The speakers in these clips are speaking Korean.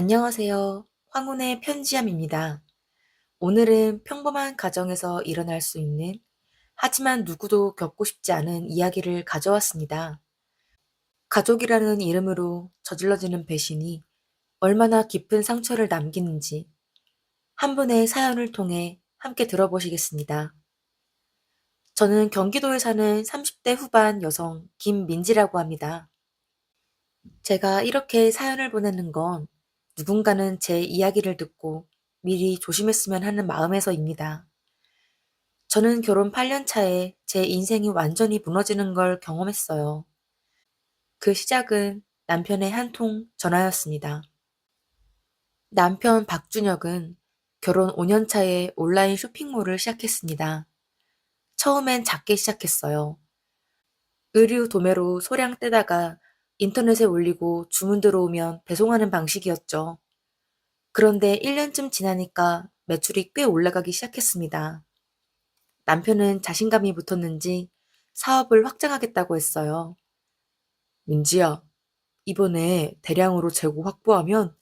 안녕하세요. 황혼의 편지함입니다. 오늘은 평범한 가정에서 일어날 수 있는, 하지만 누구도 겪고 싶지 않은 이야기를 가져왔습니다. 가족이라는 이름으로 저질러지는 배신이 얼마나 깊은 상처를 남기는지 한 분의 사연을 통해 함께 들어보시겠습니다. 저는 경기도에 사는 30대 후반 여성 김민지라고 합니다. 제가 이렇게 사연을 보내는 건 누군가는 제 이야기를 듣고 미리 조심했으면 하는 마음에서입니다. 저는 결혼 8년 차에 제 인생이 완전히 무너지는 걸 경험했어요. 그 시작은 남편의 한 통 전화였습니다. 남편 박준혁은 결혼 5년 차에 온라인 쇼핑몰을 시작했습니다. 처음엔 작게 시작했어요. 의류 도매로 소량 떼다가 인터넷에 올리고 주문 들어오면 배송하는 방식이었죠. 그런데 1년쯤 지나니까 매출이 꽤 올라가기 시작했습니다. 남편은 자신감이 붙었는지 사업을 확장하겠다고 했어요. 민지야, 이번에 대량으로 재고 확보하면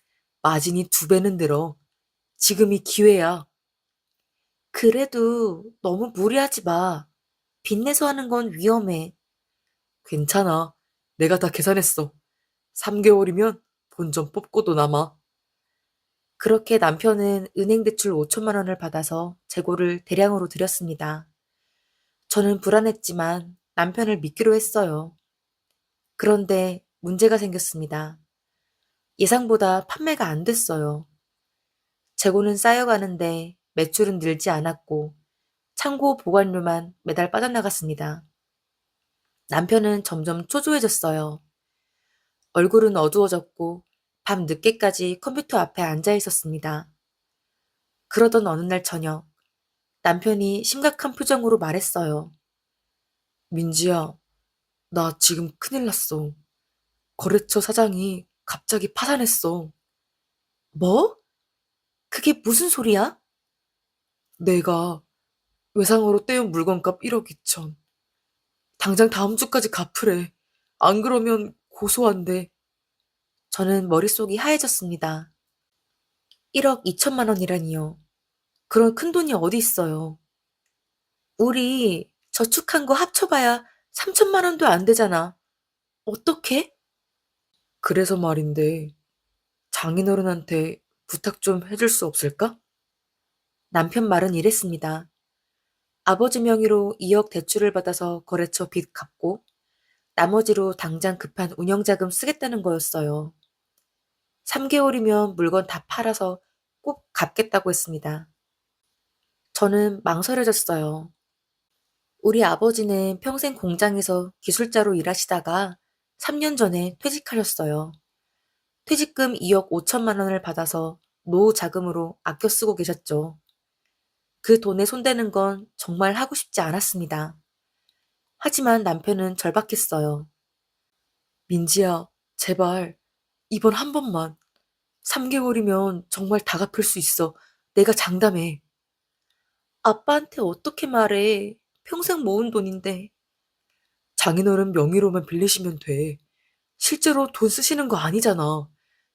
마진이 2배는 늘어. 지금이 기회야. 그래도 너무 무리하지 마. 빚내서 하는 건 위험해. 괜찮아. 내가 다 계산했어. 3개월이면 돈 좀 뽑고도 남아. 그렇게 남편은 은행 대출 5천만 원을 받아서 재고를 대량으로 들였습니다. 저는 불안했지만 남편을 믿기로 했어요. 그런데 문제가 생겼습니다. 예상보다 판매가 안 됐어요. 재고는 쌓여가는데 매출은 늘지 않았고 창고 보관료만 매달 빠져나갔습니다. 남편은 점점 초조해졌어요. 얼굴은 어두워졌고 밤 늦게까지 컴퓨터 앞에 앉아 있었습니다. 그러던 어느 날 저녁, 남편이 심각한 표정으로 말했어요. 민지야, 나 지금 큰일 났어. 거래처 사장이 갑자기 파산했어. 뭐? 그게 무슨 소리야? 내가 외상으로 떼온 물건값 1억 2천. 당장 다음 주까지 갚으래. 안 그러면 고소한대. 저는 머릿속이 하얘졌습니다. 1억 2천만 원이라니요. 그런 큰 돈이 어디 있어요. 우리 저축한 거 합쳐봐야 3천만 원도 안 되잖아. 어떡해? 그래서 말인데, 장인어른한테 부탁 좀 해줄 수 없을까? 남편 말은 이랬습니다. 아버지 명의로 2억 대출을 받아서 거래처 빚 갚고 나머지로 당장 급한 운영자금 쓰겠다는 거였어요. 3개월이면 물건 다 팔아서 꼭 갚겠다고 했습니다. 저는 망설여졌어요. 우리 아버지는 평생 공장에서 기술자로 일하시다가 3년 전에 퇴직하셨어요. 퇴직금 2억 5천만 원을 받아서 노후 자금으로 아껴 쓰고 계셨죠. 그 돈에 손대는 건 정말 하고 싶지 않았습니다. 하지만 남편은 절박했어요. 민지야, 제발, 이번 한 번만. 3개월이면 정말 다 갚을 수 있어. 내가 장담해. 아빠한테 어떻게 말해. 평생 모은 돈인데. 장인어른 명의로만 빌리시면 돼. 실제로 돈 쓰시는 거 아니잖아.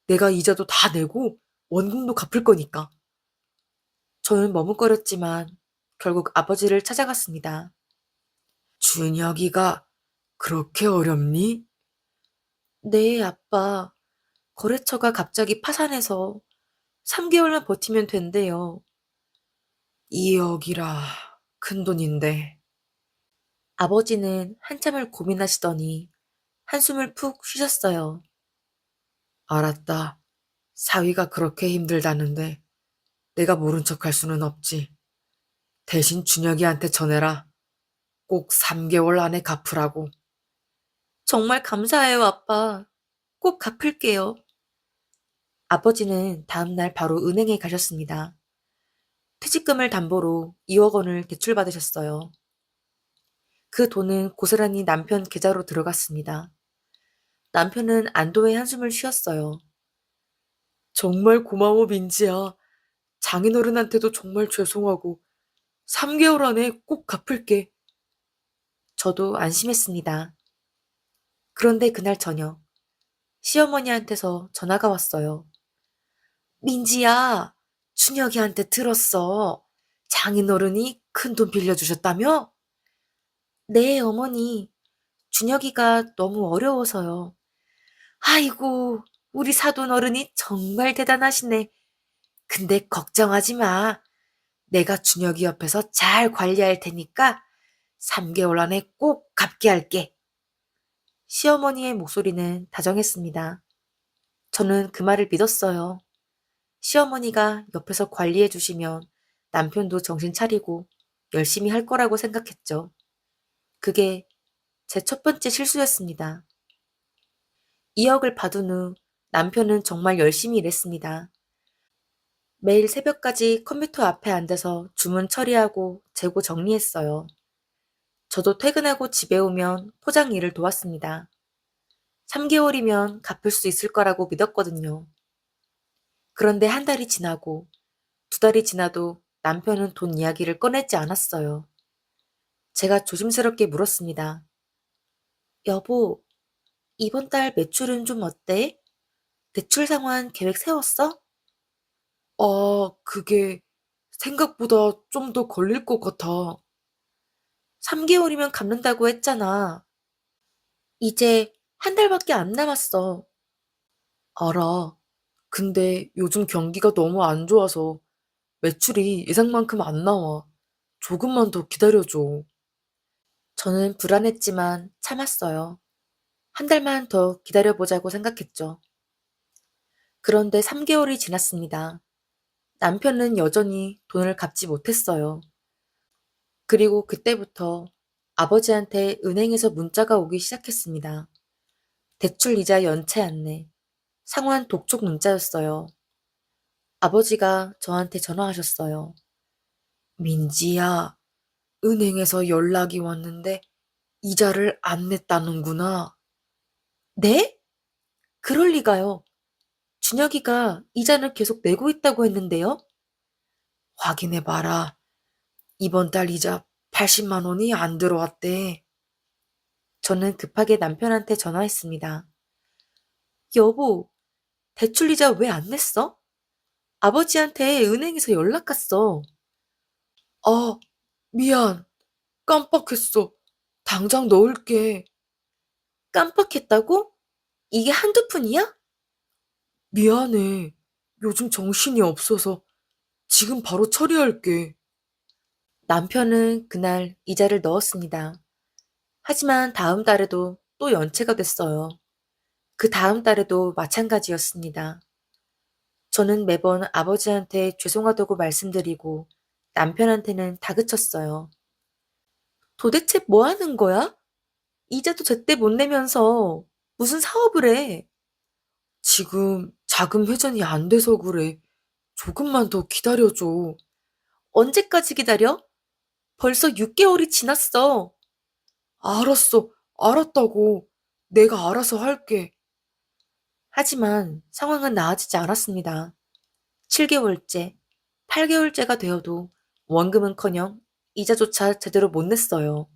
내가 이자도 다 내고 원금도 갚을 거니까. 저는 머뭇거렸지만 결국 아버지를 찾아갔습니다. 준혁이가 그렇게 어렵니? 네, 아빠. 거래처가 갑자기 파산해서 3개월만 버티면 된대요. 2억이라 큰 돈인데. 아버지는 한참을 고민하시더니 한숨을 푹 쉬셨어요. 알았다. 사위가 그렇게 힘들다는데 내가 모른 척 할 수는 없지. 대신 준혁이한테 전해라. 꼭 3개월 안에 갚으라고. 정말 감사해요, 아빠. 꼭 갚을게요. 아버지는 다음날 바로 은행에 가셨습니다. 퇴직금을 담보로 2억 원을 대출받으셨어요. 그 돈은 고스란히 남편 계좌로 들어갔습니다. 남편은 안도의 한숨을 쉬었어요. 정말 고마워, 민지야. 장인어른한테도 정말 죄송하고 3개월 안에 꼭 갚을게. 저도 안심했습니다. 그런데 그날 저녁, 시어머니한테서 전화가 왔어요. 민지야, 준혁이한테 들었어. 장인어른이 큰돈 빌려주셨다며? 네, 어머니. 준혁이가 너무 어려워서요. 아이고, 우리 사돈 어른이 정말 대단하시네. 근데 걱정하지 마. 내가 준혁이 옆에서 잘 관리할 테니까 3개월 안에 꼭 갚게 할게. 시어머니의 목소리는 다정했습니다. 저는 그 말을 믿었어요. 시어머니가 옆에서 관리해 주시면 남편도 정신 차리고 열심히 할 거라고 생각했죠. 그게 제 첫 번째 실수였습니다. 2억을 받은 후 남편은 정말 열심히 일했습니다. 매일 새벽까지 컴퓨터 앞에 앉아서 주문 처리하고 재고 정리했어요. 저도 퇴근하고 집에 오면 포장 일을 도왔습니다. 3개월이면 갚을 수 있을 거라고 믿었거든요. 그런데 한 달이 지나고 2달이 지나도 남편은 돈 이야기를 꺼내지 않았어요. 제가 조심스럽게 물었습니다. 여보, 이번 달 매출은 좀 어때? 대출 상환 계획 세웠어? 그게 생각보다 좀 더 걸릴 것 같아. 3개월이면 갚는다고 했잖아. 이제 한 달밖에 안 남았어. 알아. 근데 요즘 경기가 너무 안 좋아서 매출이 예상만큼 안 나와. 조금만 더 기다려줘. 저는 불안했지만 참았어요. 한 달만 더 기다려보자고 생각했죠. 그런데 3개월이 지났습니다. 남편은 여전히 돈을 갚지 못했어요. 그리고 그때부터 아버지한테 은행에서 문자가 오기 시작했습니다. 대출 이자 연체 안내, 상환 독촉 문자였어요. 아버지가 저한테 전화하셨어요. 민지야, 은행에서 연락이 왔는데 이자를 안 냈다는구나. 네? 그럴 리가요. 준혁이가 이자는 계속 내고 있다고 했는데요. 확인해봐라. 이번 달 이자 80만 원이 안 들어왔대. 저는 급하게 남편한테 전화했습니다. 여보, 대출 이자 왜 안 냈어? 아버지한테 은행에서 연락 갔어. 아, 미안. 깜빡했어. 당장 넣을게. 깜빡했다고? 이게 한두 푼이야? 미안해. 요즘 정신이 없어서 지금 바로 처리할게. 남편은 그날 이자를 넣었습니다. 하지만 다음 달에도 또 연체가 됐어요. 그 다음 달에도 마찬가지였습니다. 저는 매번 아버지한테 죄송하다고 말씀드리고 남편한테는 다그쳤어요. 도대체 뭐 하는 거야? 이자도 제때 못 내면서 무슨 사업을 해? 지금 자금 회전이 안 돼서 그래. 조금만 더 기다려줘. 언제까지 기다려? 벌써 6개월이 지났어. 알았어. 알았다고. 내가 알아서 할게. 하지만 상황은 나아지지 않았습니다. 7개월째, 8개월째가 되어도 원금은커녕 이자조차 제대로 못 냈어요.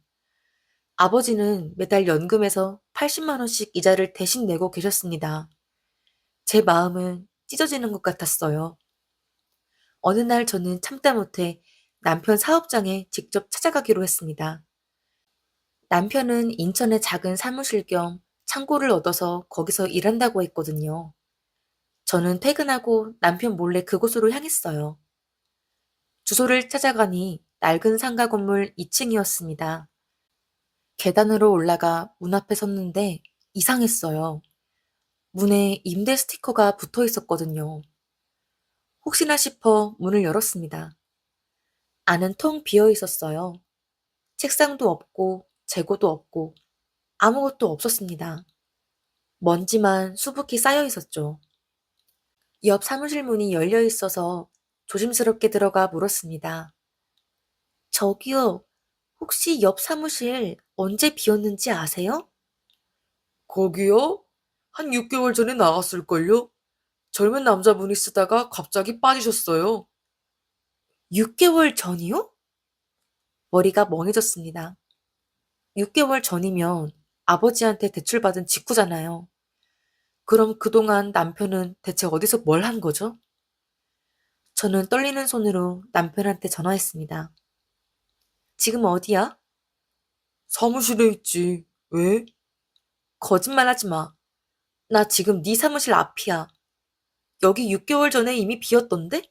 아버지는 매달 연금에서 80만 원씩 이자를 대신 내고 계셨습니다. 제 마음은 찢어지는 것 같았어요. 어느 날 저는 참다 못해 남편 사업장에 직접 찾아가기로 했습니다. 남편은 인천의 작은 사무실 겸 창고를 얻어서 거기서 일한다고 했거든요. 저는 퇴근하고 남편 몰래 그곳으로 향했어요. 주소를 찾아가니 낡은 상가 건물 2층이었습니다. 계단으로 올라가 문 앞에 섰는데 이상했어요. 문에 임대 스티커가 붙어 있었거든요. 혹시나 싶어 문을 열었습니다. 안은 텅 비어 있었어요. 책상도 없고 재고도 없고 아무것도 없었습니다. 먼지만 수북히 쌓여 있었죠. 옆 사무실 문이 열려 있어서 조심스럽게 들어가 물었습니다. 저기요, 혹시 옆 사무실 언제 비었는지 아세요? 거기요? 한 6개월 전에 나갔을걸요? 젊은 남자분이 쓰다가 갑자기 빠지셨어요. 6개월 전이요? 머리가 멍해졌습니다. 6개월 전이면 아버지한테 대출받은 직후잖아요. 그럼 그동안 남편은 대체 어디서 뭘 한 거죠? 저는 떨리는 손으로 남편한테 전화했습니다. 지금 어디야? 사무실에 있지. 왜? 거짓말하지 마. 나 지금 네 사무실 앞이야. 여기 6개월 전에 이미 비었던데?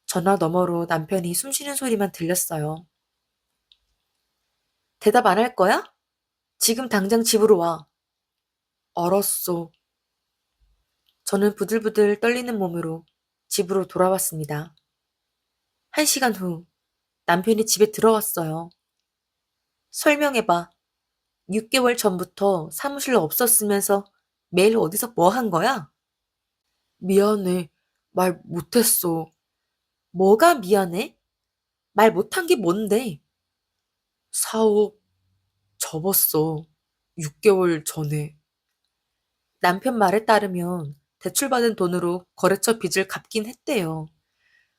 전화 너머로 남편이 숨쉬는 소리만 들렸어요. 대답 안 할 거야? 지금 당장 집으로 와. 알았어. 저는 부들부들 떨리는 몸으로 집으로 돌아왔습니다. 1시간 후 남편이 집에 들어왔어요. 설명해봐. 6개월 전부터 사무실에 없었으면서 매일 어디서 뭐 한 거야? 미안해. 말 못했어. 뭐가 미안해? 말 못한 게 뭔데? 사업 접었어. 6개월 전에. 남편 말에 따르면 대출받은 돈으로 거래처 빚을 갚긴 했대요.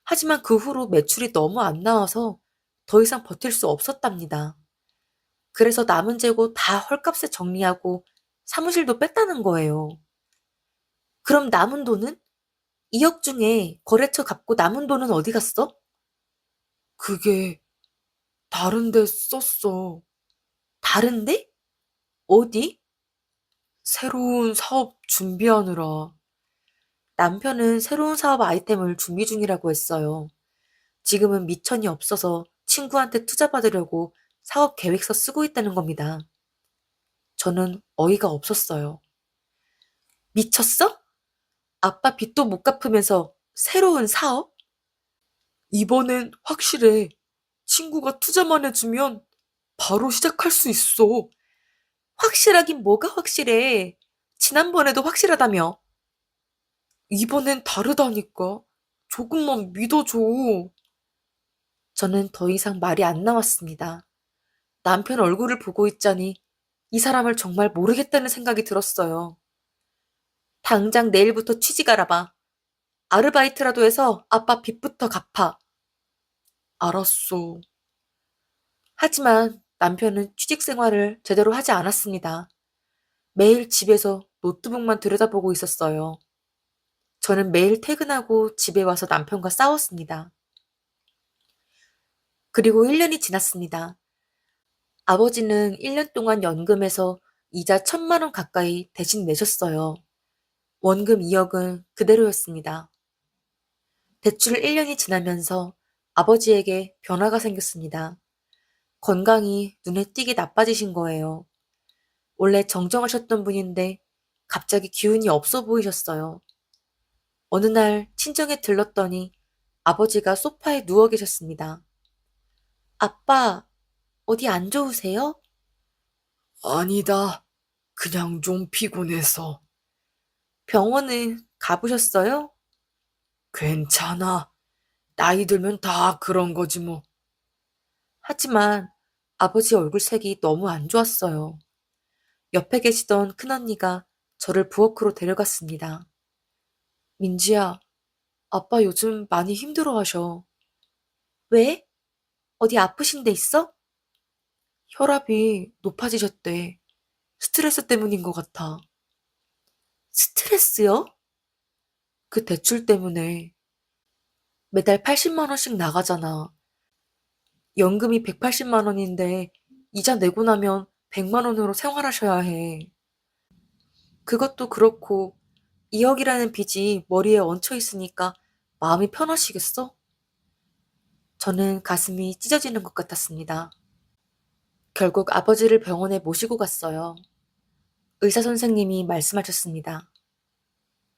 하지만 그 후로 매출이 너무 안 나와서 더 이상 버틸 수 없었답니다. 그래서 남은 재고 다 헐값에 정리하고 사무실도 뺐다는 거예요. 그럼 남은 돈은? 2억 중에 거래처 갚고 남은 돈은 어디 갔어? 그게 다른 데 썼어. 다른데? 어디? 새로운 사업 준비하느라. 남편은 새로운 사업 아이템을 준비 중이라고 했어요. 지금은 미천이 없어서 친구한테 투자 받으려고 사업 계획서 쓰고 있다는 겁니다. 저는 어이가 없었어요. 미쳤어? 아빠 빚도 못 갚으면서 새로운 사업? 이번엔 확실해. 친구가 투자만 해주면 바로 시작할 수 있어. 확실하긴 뭐가 확실해. 지난번에도 확실하다며. 이번엔 다르다니까. 조금만 믿어줘. 저는 더 이상 말이 안 나왔습니다. 남편 얼굴을 보고 있자니 이 사람을 정말 모르겠다는 생각이 들었어요. 당장 내일부터 취직 알아봐. 아르바이트라도 해서 아빠 빚부터 갚아. 알았어. 하지만 남편은 취직 생활을 제대로 하지 않았습니다. 매일 집에서 노트북만 들여다보고 있었어요. 저는 매일 퇴근하고 집에 와서 남편과 싸웠습니다. 그리고 1년이 지났습니다. 아버지는 1년 동안 연금에서 이자 1,000만 원 가까이 대신 내셨어요. 원금 2억은 그대로였습니다. 대출 1년이 지나면서 아버지에게 변화가 생겼습니다. 건강이 눈에 띄게 나빠지신 거예요. 원래 정정하셨던 분인데 갑자기 기운이 없어 보이셨어요. 어느 날 친정에 들렀더니 아버지가 소파에 누워 계셨습니다. 아빠, 어디 안 좋으세요? 아니다. 그냥 좀 피곤해서. 병원은 가보셨어요? 괜찮아. 나이 들면 다 그런 거지 뭐. 하지만 아버지 얼굴색이 너무 안 좋았어요. 옆에 계시던 큰언니가 저를 부엌으로 데려갔습니다. 민지야, 아빠 요즘 많이 힘들어하셔. 왜? 어디 아프신 데 있어? 혈압이 높아지셨대. 스트레스 때문인 것 같아. 스트레스요? 그 대출 때문에 매달 80만 원씩 나가잖아. 연금이 180만 원인데 이자 내고 나면 100만 원으로 생활하셔야 해. 그것도 그렇고 2억이라는 빚이 머리에 얹혀 있으니까 마음이 편하시겠어? 저는 가슴이 찢어지는 것 같았습니다. 결국 아버지를 병원에 모시고 갔어요. 의사 선생님이 말씀하셨습니다.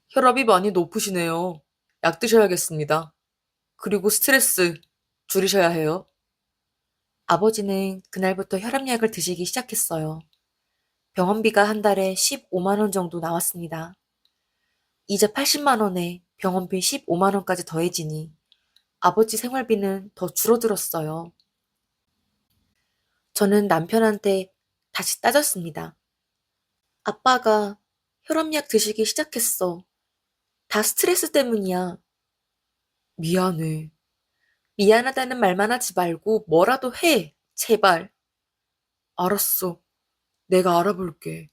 혈압이 많이 높으시네요. 약 드셔야겠습니다. 그리고 스트레스 줄이셔야 해요. 아버지는 그날부터 혈압약을 드시기 시작했어요. 병원비가 한 달에 15만 원 정도 나왔습니다. 이자 80만 원에 병원비 15만 원까지 더해지니 아버지 생활비는 더 줄어들었어요. 저는 남편한테 다시 따졌습니다. 아빠가 혈압약 드시기 시작했어. 다 스트레스 때문이야. 미안해. 미안하다는 말만 하지 말고 뭐라도 해. 제발. 알았어. 내가 알아볼게.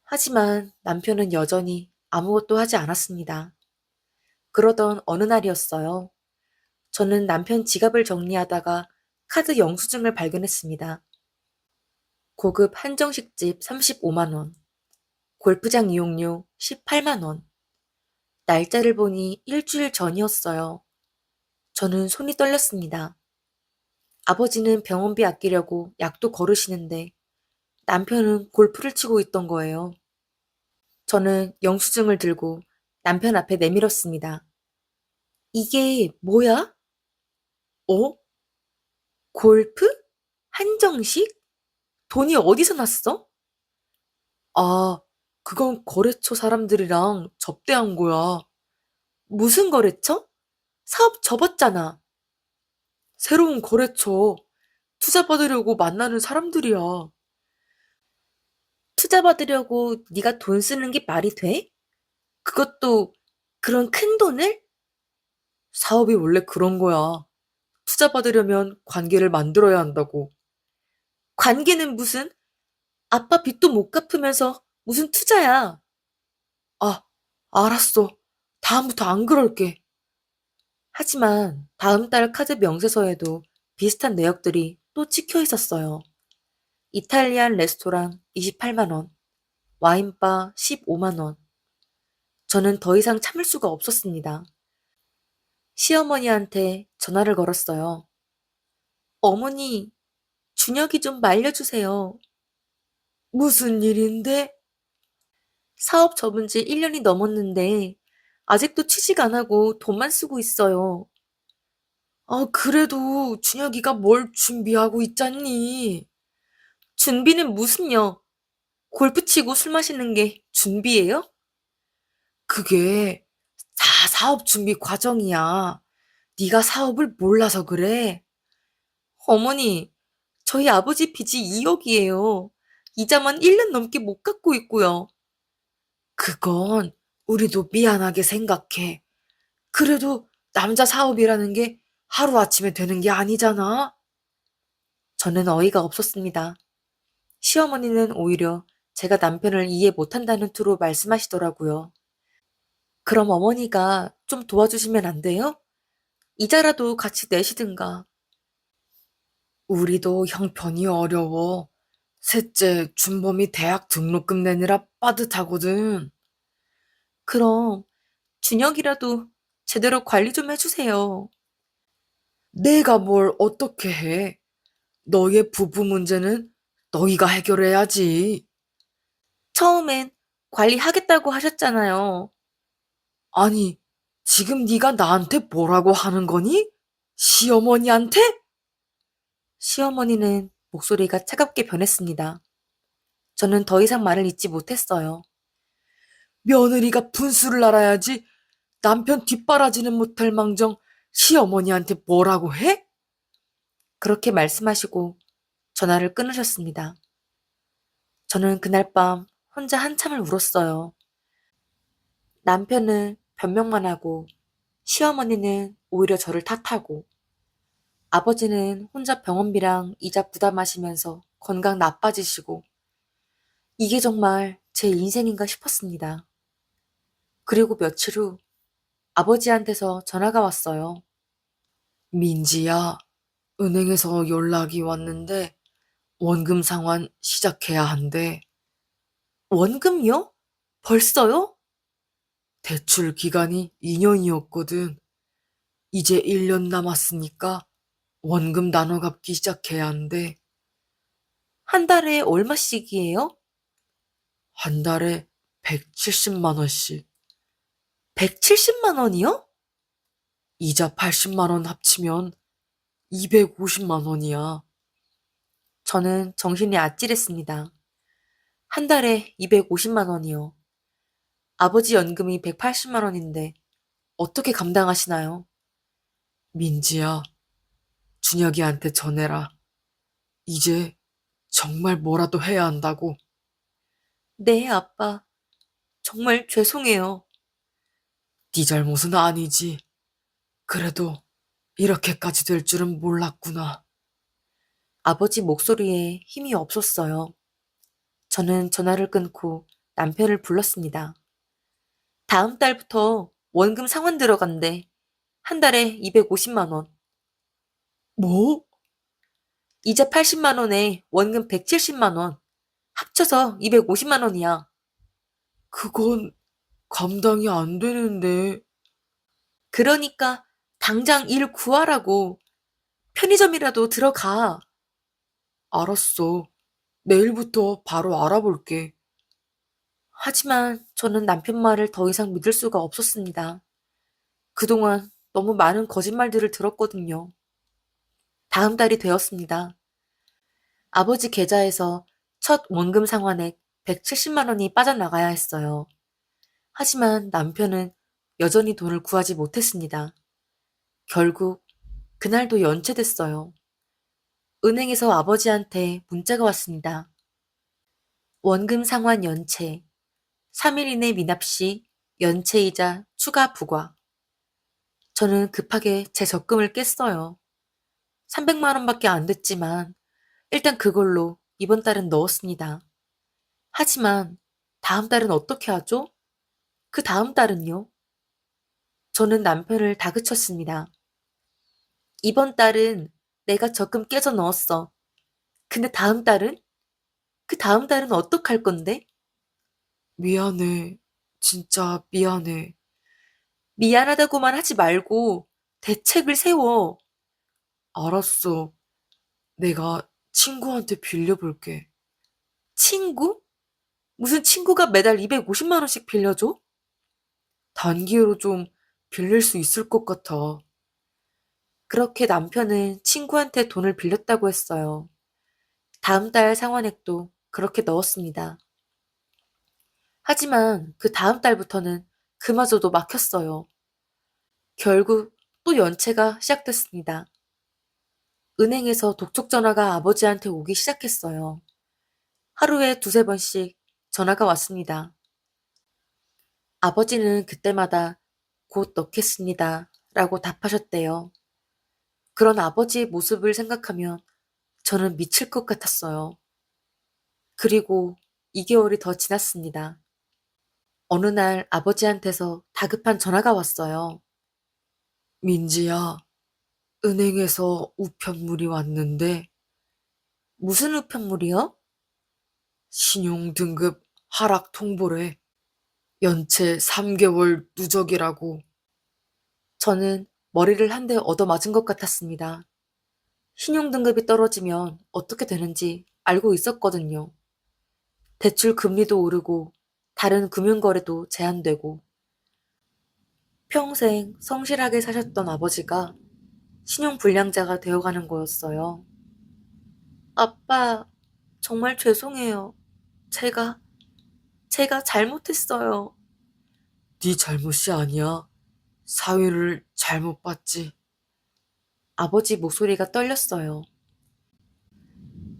하지만 남편은 여전히 아무것도 하지 않았습니다. 그러던 어느 날이었어요. 저는 남편 지갑을 정리하다가 카드 영수증을 발견했습니다. 고급 한정식집 35만 원, 골프장 이용료 18만 원. 날짜를 보니 일주일 전이었어요. 저는 손이 떨렸습니다. 아버지는 병원비 아끼려고 약도 거르시는데 남편은 골프를 치고 있던 거예요. 저는 영수증을 들고 남편 앞에 내밀었습니다. 이게 뭐야? 어? 골프? 한정식? 돈이 어디서 났어? 아, 그건 거래처 사람들이랑 접대한 거야. 무슨 거래처? 사업 접었잖아. 새로운 거래처. 투자 받으려고 만나는 사람들이야. 투자 받으려고 네가 돈 쓰는 게 말이 돼? 그것도 그런 큰 돈을? 사업이 원래 그런 거야. 투자 받으려면 관계를 만들어야 한다고. 관계는 무슨? 아빠 빚도 못 갚으면서 무슨 투자야? 아, 알았어. 다음부터 안 그럴게. 하지만 다음 달 카드 명세서에도 비슷한 내역들이 또 찍혀 있었어요. 이탈리안 레스토랑 28만 원, 와인바 15만 원. 저는 더 이상 참을 수가 없었습니다. 시어머니한테 전화를 걸었어요. 어머니, 준혁이 좀 말려주세요. 무슨 일인데? 사업 접은 지 1년이 넘었는데 아직도 취직 안 하고 돈만 쓰고 있어요. 아, 그래도 준혁이가 뭘 준비하고 있잖니. 준비는 무슨요? 골프 치고 술 마시는 게 준비예요? 그게 다 사업 준비 과정이야. 네가 사업을 몰라서 그래. 어머니, 저희 아버지 빚이 2억이에요. 이자만 1년 넘게 못 갚고 있고요. 그건 우리도 미안하게 생각해. 그래도 남자 사업이라는 게 하루아침에 되는 게 아니잖아. 저는 어이가 없었습니다. 시어머니는 오히려 제가 남편을 이해 못한다는 투로 말씀하시더라고요. 그럼 어머니가 좀 도와주시면 안 돼요? 이자라도 같이 내시든가. 우리도 형편이 어려워. 셋째, 준범이 대학 등록금 내느라 빠듯하거든. 그럼 준혁이라도 제대로 관리 좀 해주세요. 내가 뭘 어떻게 해? 너의 부부 문제는 너희가 해결해야지. 처음엔 관리하겠다고 하셨잖아요. 아니, 지금 네가 나한테 뭐라고 하는 거니? 시어머니한테? 시어머니는 목소리가 차갑게 변했습니다. 저는 더 이상 말을 잇지 못했어요. 며느리가 분수를 알아야지 남편 뒷바라지는 못할 망정 시어머니한테 뭐라고 해? 그렇게 말씀하시고 전화를 끊으셨습니다. 저는 그날 밤 혼자 한참을 울었어요. 남편은 변명만 하고 시어머니는 오히려 저를 탓하고 아버지는 혼자 병원비랑 이자 부담하시면서 건강 나빠지시고 이게 정말 제 인생인가 싶었습니다. 그리고 며칠 후 아버지한테서 전화가 왔어요. 민지야, 은행에서 연락이 왔는데 원금 상환 시작해야 한대. 원금요? 벌써요? 대출 기간이 2년이었거든. 이제 1년 남았으니까 원금 나눠 갚기 시작해야 한대. 한 달에 얼마씩이에요? 한 달에 170만 원씩. 170만 원이요? 이자 80만 원 합치면 250만 원이야. 저는 정신이 아찔했습니다. 한 달에 250만 원이요. 아버지 연금이 180만 원인데 어떻게 감당하시나요? 민지야, 준혁이한테 전해라. 이제 정말 뭐라도 해야 한다고. 네, 아빠. 정말 죄송해요. 네 잘못은 아니지. 그래도 이렇게까지 될 줄은 몰랐구나. 아버지 목소리에 힘이 없었어요. 저는 전화를 끊고 남편을 불렀습니다. 다음 달부터 원금 상환 들어간대. 한 달에 250만 원. 뭐? 이자 80만 원에 원금 170만 원. 합쳐서 250만 원이야. 그건 감당이 안 되는데. 그러니까 당장 일 구하라고. 편의점이라도 들어가. 알았어. 내일부터 바로 알아볼게. 하지만 저는 남편 말을 더 이상 믿을 수가 없었습니다. 그동안 너무 많은 거짓말들을 들었거든요. 다음 달이 되었습니다. 아버지 계좌에서 첫 원금 상환액 170만 원이 빠져나가야 했어요. 하지만 남편은 여전히 돈을 구하지 못했습니다. 결국 그날도 연체됐어요. 은행에서 아버지한테 문자가 왔습니다. 원금 상환 연체, 3일 이내 미납 시 연체이자 추가 부과. 저는 급하게 제 적금을 깼어요. 300만 원밖에 안 됐지만 일단 그걸로 이번 달은 넣었습니다. 하지만 다음 달은 어떻게 하죠? 그 다음 달은요? 저는 남편을 다그쳤습니다. 이번 달은 내가 적금 깨서 넣었어. 근데 다음 달은? 그 다음 달은 어떡할 건데? 미안해. 진짜 미안해. 미안하다고만 하지 말고 대책을 세워. 알았어. 내가 친구한테 빌려볼게. 친구? 무슨 친구가 매달 250만 원씩 빌려줘? 단기로 좀 빌릴 수 있을 것 같아. 그렇게 남편은 친구한테 돈을 빌렸다고 했어요. 다음 달 상환액도 그렇게 넣었습니다. 하지만 그 다음 달부터는 그마저도 막혔어요. 결국 또 연체가 시작됐습니다. 은행에서 독촉 전화가 아버지한테 오기 시작했어요. 하루에 두세 번씩 전화가 왔습니다. 아버지는 그때마다 곧 넣겠습니다. 라고 답하셨대요. 그런 아버지의 모습을 생각하면 저는 미칠 것 같았어요. 그리고 2개월이 더 지났습니다. 어느 날 아버지한테서 다급한 전화가 왔어요. 민지야, 은행에서 우편물이 왔는데, 무슨 우편물이요? 신용등급 하락 통보래. 연체 3개월 누적이라고. 저는 머리를 한 대 얻어맞은 것 같았습니다. 신용등급이 떨어지면 어떻게 되는지 알고 있었거든요. 대출 금리도 오르고 다른 금융거래도 제한되고 평생 성실하게 사셨던 아버지가 신용불량자가 되어가는 거였어요. 아빠, 정말 죄송해요. 제가, 제가 잘못했어요. 네 잘못이 아니야. 사위를 잘못 봤지. 아버지 목소리가 떨렸어요.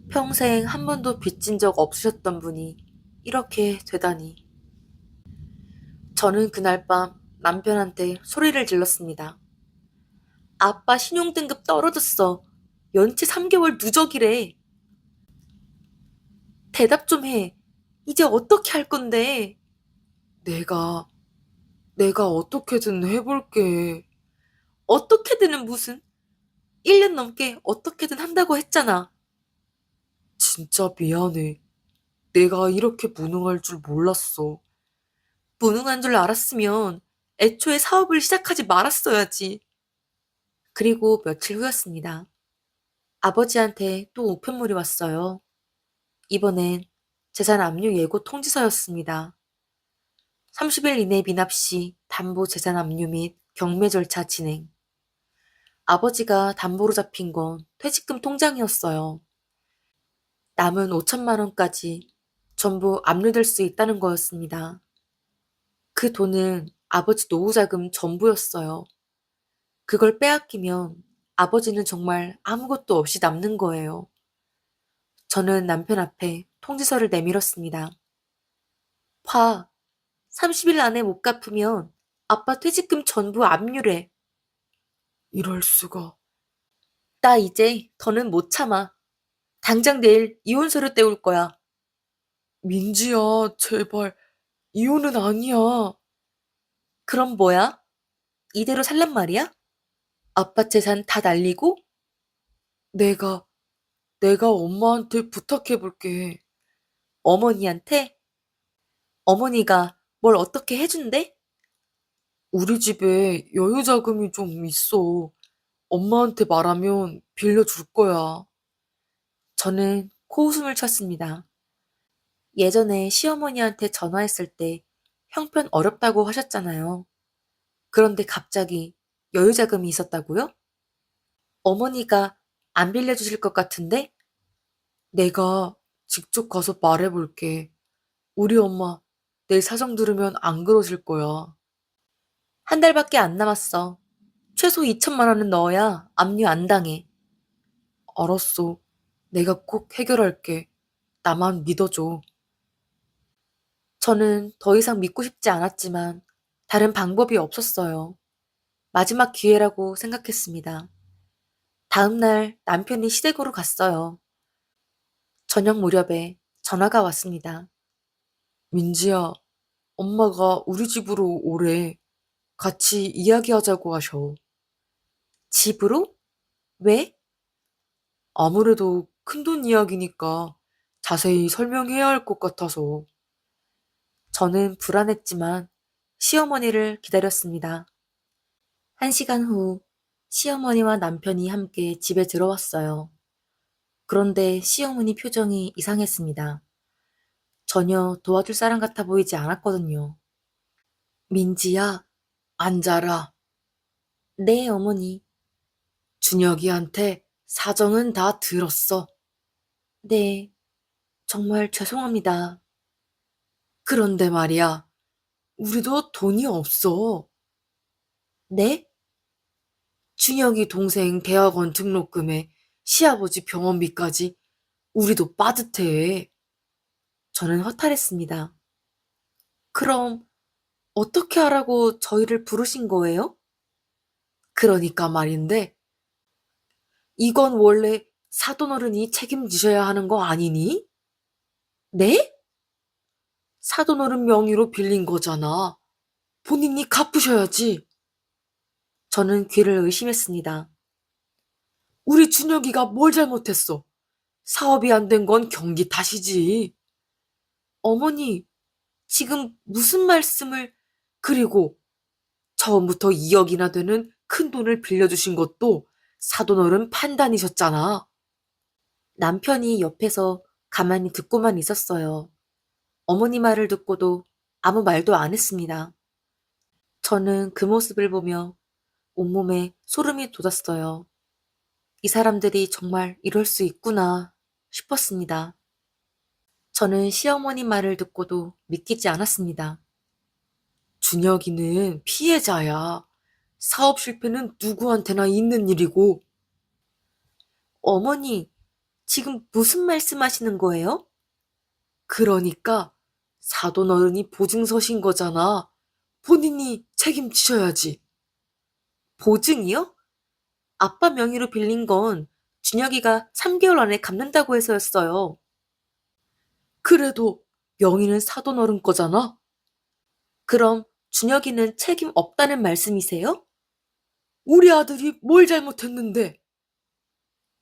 평생 한 번도 빚진 적 없으셨던 분이 이렇게 되다니. 저는 그날 밤 남편한테 소리를 질렀습니다. 아빠 신용등급 떨어졌어. 연체 3개월 누적이래. 대답 좀 해. 이제 어떻게 할 건데? 내가, 내가 어떻게든 해볼게. 어떻게든은 무슨? 1년 넘게 어떻게든 한다고 했잖아. 진짜 미안해. 내가 이렇게 무능할 줄 몰랐어. 무능한 줄 알았으면 애초에 사업을 시작하지 말았어야지. 그리고 며칠 후였습니다. 아버지한테 또 우편물이 왔어요. 이번엔 재산 압류 예고 통지서였습니다. 30일 이내 미납 시 담보 재산 압류 및 경매 절차 진행. 아버지가 담보로 잡힌 건 퇴직금 통장이었어요. 남은 5천만 원까지 전부 압류될 수 있다는 거였습니다. 그 돈은 아버지 노후자금 전부였어요. 그걸 빼앗기면 아버지는 정말 아무것도 없이 남는 거예요. 저는 남편 앞에 통지서를 내밀었습니다. 봐, 30일 안에 못 갚으면 아빠 퇴직금 전부 압류래. 이럴 수가. 나 이제 더는 못 참아. 당장 내일 이혼서류 떼올 거야. 민지야, 제발. 이혼은 아니야. 그럼 뭐야? 이대로 살란 말이야? 아빠 재산 다 날리고? 내가, 내가 엄마한테 부탁해 볼게. 어머니한테? 어머니가 뭘 어떻게 해준대? 우리 집에 여유 자금이 좀 있어. 엄마한테 말하면 빌려줄 거야. 저는 코웃음을 쳤습니다. 예전에 시어머니한테 전화했을 때 형편 어렵다고 하셨잖아요. 그런데 갑자기 여유 자금이 있었다고요? 어머니가 안 빌려주실 것 같은데? 내가 직접 가서 말해볼게. 우리 엄마 내 사정 들으면 안 그러실 거야. 한 달밖에 안 남았어. 최소 2천만 원은 넣어야 압류 안 당해. 알았어. 내가 꼭 해결할게. 나만 믿어줘. 저는 더 이상 믿고 싶지 않았지만 다른 방법이 없었어요. 마지막 기회라고 생각했습니다. 다음 날 남편이 시댁으로 갔어요. 저녁 무렵에 전화가 왔습니다. 민지야, 엄마가 우리 집으로 오래. 같이 이야기하자고 하셔. 집으로? 왜? 아무래도 큰돈 이야기니까 자세히 설명해야 할 것 같아서. 저는 불안했지만 시어머니를 기다렸습니다. 1시간 후 시어머니와 남편이 함께 집에 들어왔어요. 그런데 시어머니 표정이 이상했습니다. 전혀 도와줄 사람 같아 보이지 않았거든요. 민지야, 앉아라. 네, 어머니. 준혁이한테 사정은 다 들었어. 네, 정말 죄송합니다. 그런데 말이야, 우리도 돈이 없어. 네? 준혁이 동생 대학원 등록금에 시아버지 병원비까지 우리도 빠듯해. 저는 허탈했습니다. 그럼 어떻게 하라고 저희를 부르신 거예요? 그러니까 말인데, 이건 원래 사돈어른이 책임지셔야 하는 거 아니니? 네? 사돈어른 명의로 빌린 거잖아. 본인이 갚으셔야지. 저는 귀를 의심했습니다. 우리 준혁이가 뭘 잘못했어? 사업이 안 된 건 경기 탓이지. 어머니, 지금 무슨 말씀을, 그리고 처음부터 2억이나 되는 큰 돈을 빌려주신 것도 사돈어른 판단이셨잖아. 남편이 옆에서 가만히 듣고만 있었어요. 어머니 말을 듣고도 아무 말도 안 했습니다. 저는 그 모습을 보며 온몸에 소름이 돋았어요. 이 사람들이 정말 이럴 수 있구나 싶었습니다. 저는 시어머니 말을 듣고도 믿기지 않았습니다. 준혁이는 피해자야. 사업 실패는 누구한테나 있는 일이고. 어머니, 지금 무슨 말씀하시는 거예요? 그러니까 사돈 어른이 보증서신 거잖아. 본인이 책임지셔야지. 보증이요? 아빠 명의로 빌린 건 준혁이가 3개월 안에 갚는다고 해서였어요. 그래도 명의는 사돈 어른 거잖아? 그럼 준혁이는 책임 없다는 말씀이세요? 우리 아들이 뭘 잘못했는데?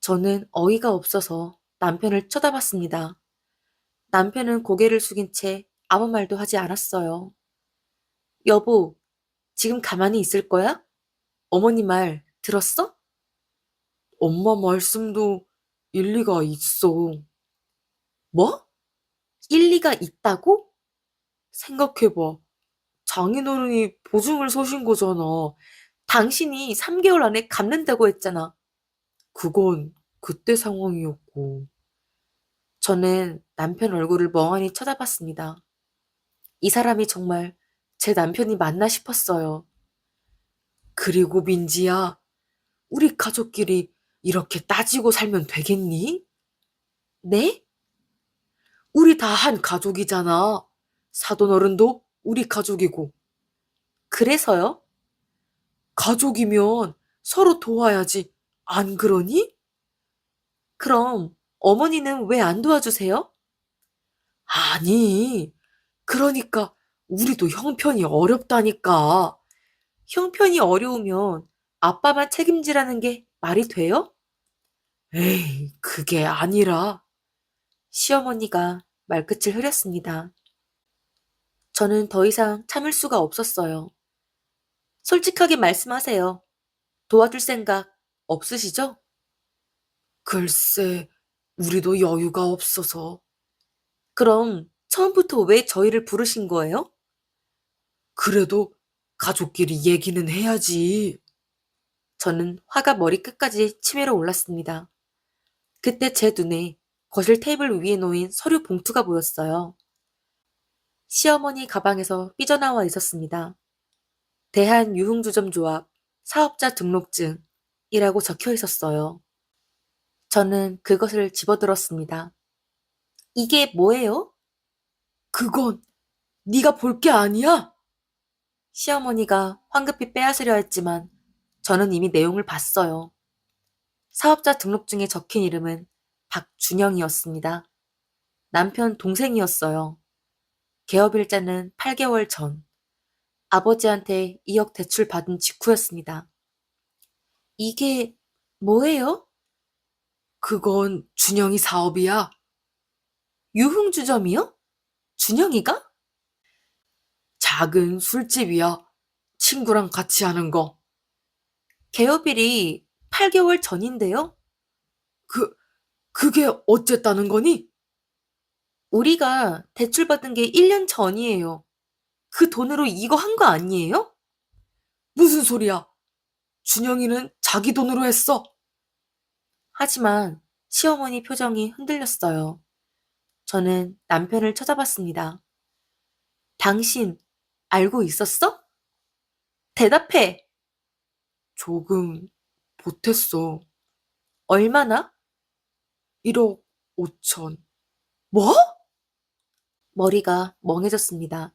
저는 어이가 없어서 남편을 쳐다봤습니다. 남편은 고개를 숙인 채 아무 말도 하지 않았어요. 여보, 지금 가만히 있을 거야? 어머니 말 들었어? 엄마 말씀도 일리가 있어. 뭐? 일리가 있다고? 생각해봐. 장인어른이 보증을 서신 거잖아. 당신이 3개월 안에 갚는다고 했잖아. 그건 그때 상황이었고. 저는 남편 얼굴을 멍하니 쳐다봤습니다. 이 사람이 정말 제 남편이 맞나 싶었어요. 그리고 민지야, 우리 가족끼리 이렇게 따지고 살면 되겠니? 네? 우리 다 한 가족이잖아. 사돈 어른도 우리 가족이고. 그래서요? 가족이면 서로 도와야지. 안 그러니? 그럼 어머니는 왜 안 도와주세요? 아니, 그러니까 우리도 형편이 어렵다니까. 형편이 어려우면 아빠만 책임지라는 게 말이 돼요? 에이, 그게 아니라. 시어머니가 말끝을 흐렸습니다. 저는 더 이상 참을 수가 없었어요. 솔직하게 말씀하세요. 도와줄 생각 없으시죠? 글쎄, 우리도 여유가 없어서. 그럼 처음부터 왜 저희를 부르신 거예요? 그래도 가족끼리 얘기는 해야지. 저는 화가 머리끝까지 치밀어 올랐습니다. 그때 제 눈에 거실 테이블 위에 놓인 서류 봉투가 보였어요. 시어머니 가방에서 삐져나와 있었습니다. 대한유흥주점조합 사업자 등록증이라고 적혀 있었어요. 저는 그것을 집어들었습니다. 이게 뭐예요? 그건 네가 볼 게 아니야. 시어머니가 황급히 빼앗으려 했지만 저는 이미 내용을 봤어요. 사업자 등록증에 적힌 이름은 박준영이었습니다. 남편 동생이었어요. 개업일자는 8개월 전 아버지한테 2억 대출 받은 직후였습니다. 이게 뭐예요? 그건 준영이 사업이야. 유흥주점이요? 준영이가? 작은 술집이야. 친구랑 같이 하는 거. 개업일이 8개월 전인데요? 그게 어쨌다는 거니? 우리가 대출받은 게 1년 전이에요. 그 돈으로 이거 한 거 아니에요? 무슨 소리야? 준영이는 자기 돈으로 했어. 하지만 시어머니 표정이 흔들렸어요. 저는 남편을 쳐다봤습니다. 당신 알고 있었어? 대답해. 조금 보탰어. 얼마나? 1억 5천. 뭐? 머리가 멍해졌습니다.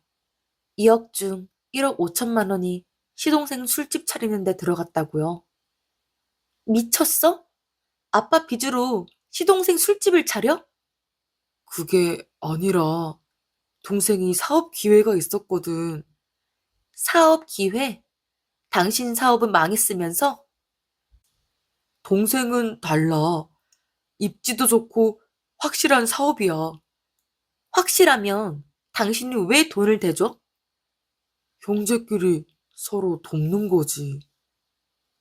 2억 중 1억 5천만 원이 시동생 술집 차리는 데 들어갔다고요. 미쳤어? 아빠 빚으로 시동생 술집을 차려? 그게 아니라 동생이 사업 기회가 있었거든. 사업 기회? 당신 사업은 망했으면서? 동생은 달라. 입지도 좋고 확실한 사업이야. 확실하면 당신이 왜 돈을 대줘? 형제끼리 서로 돕는 거지.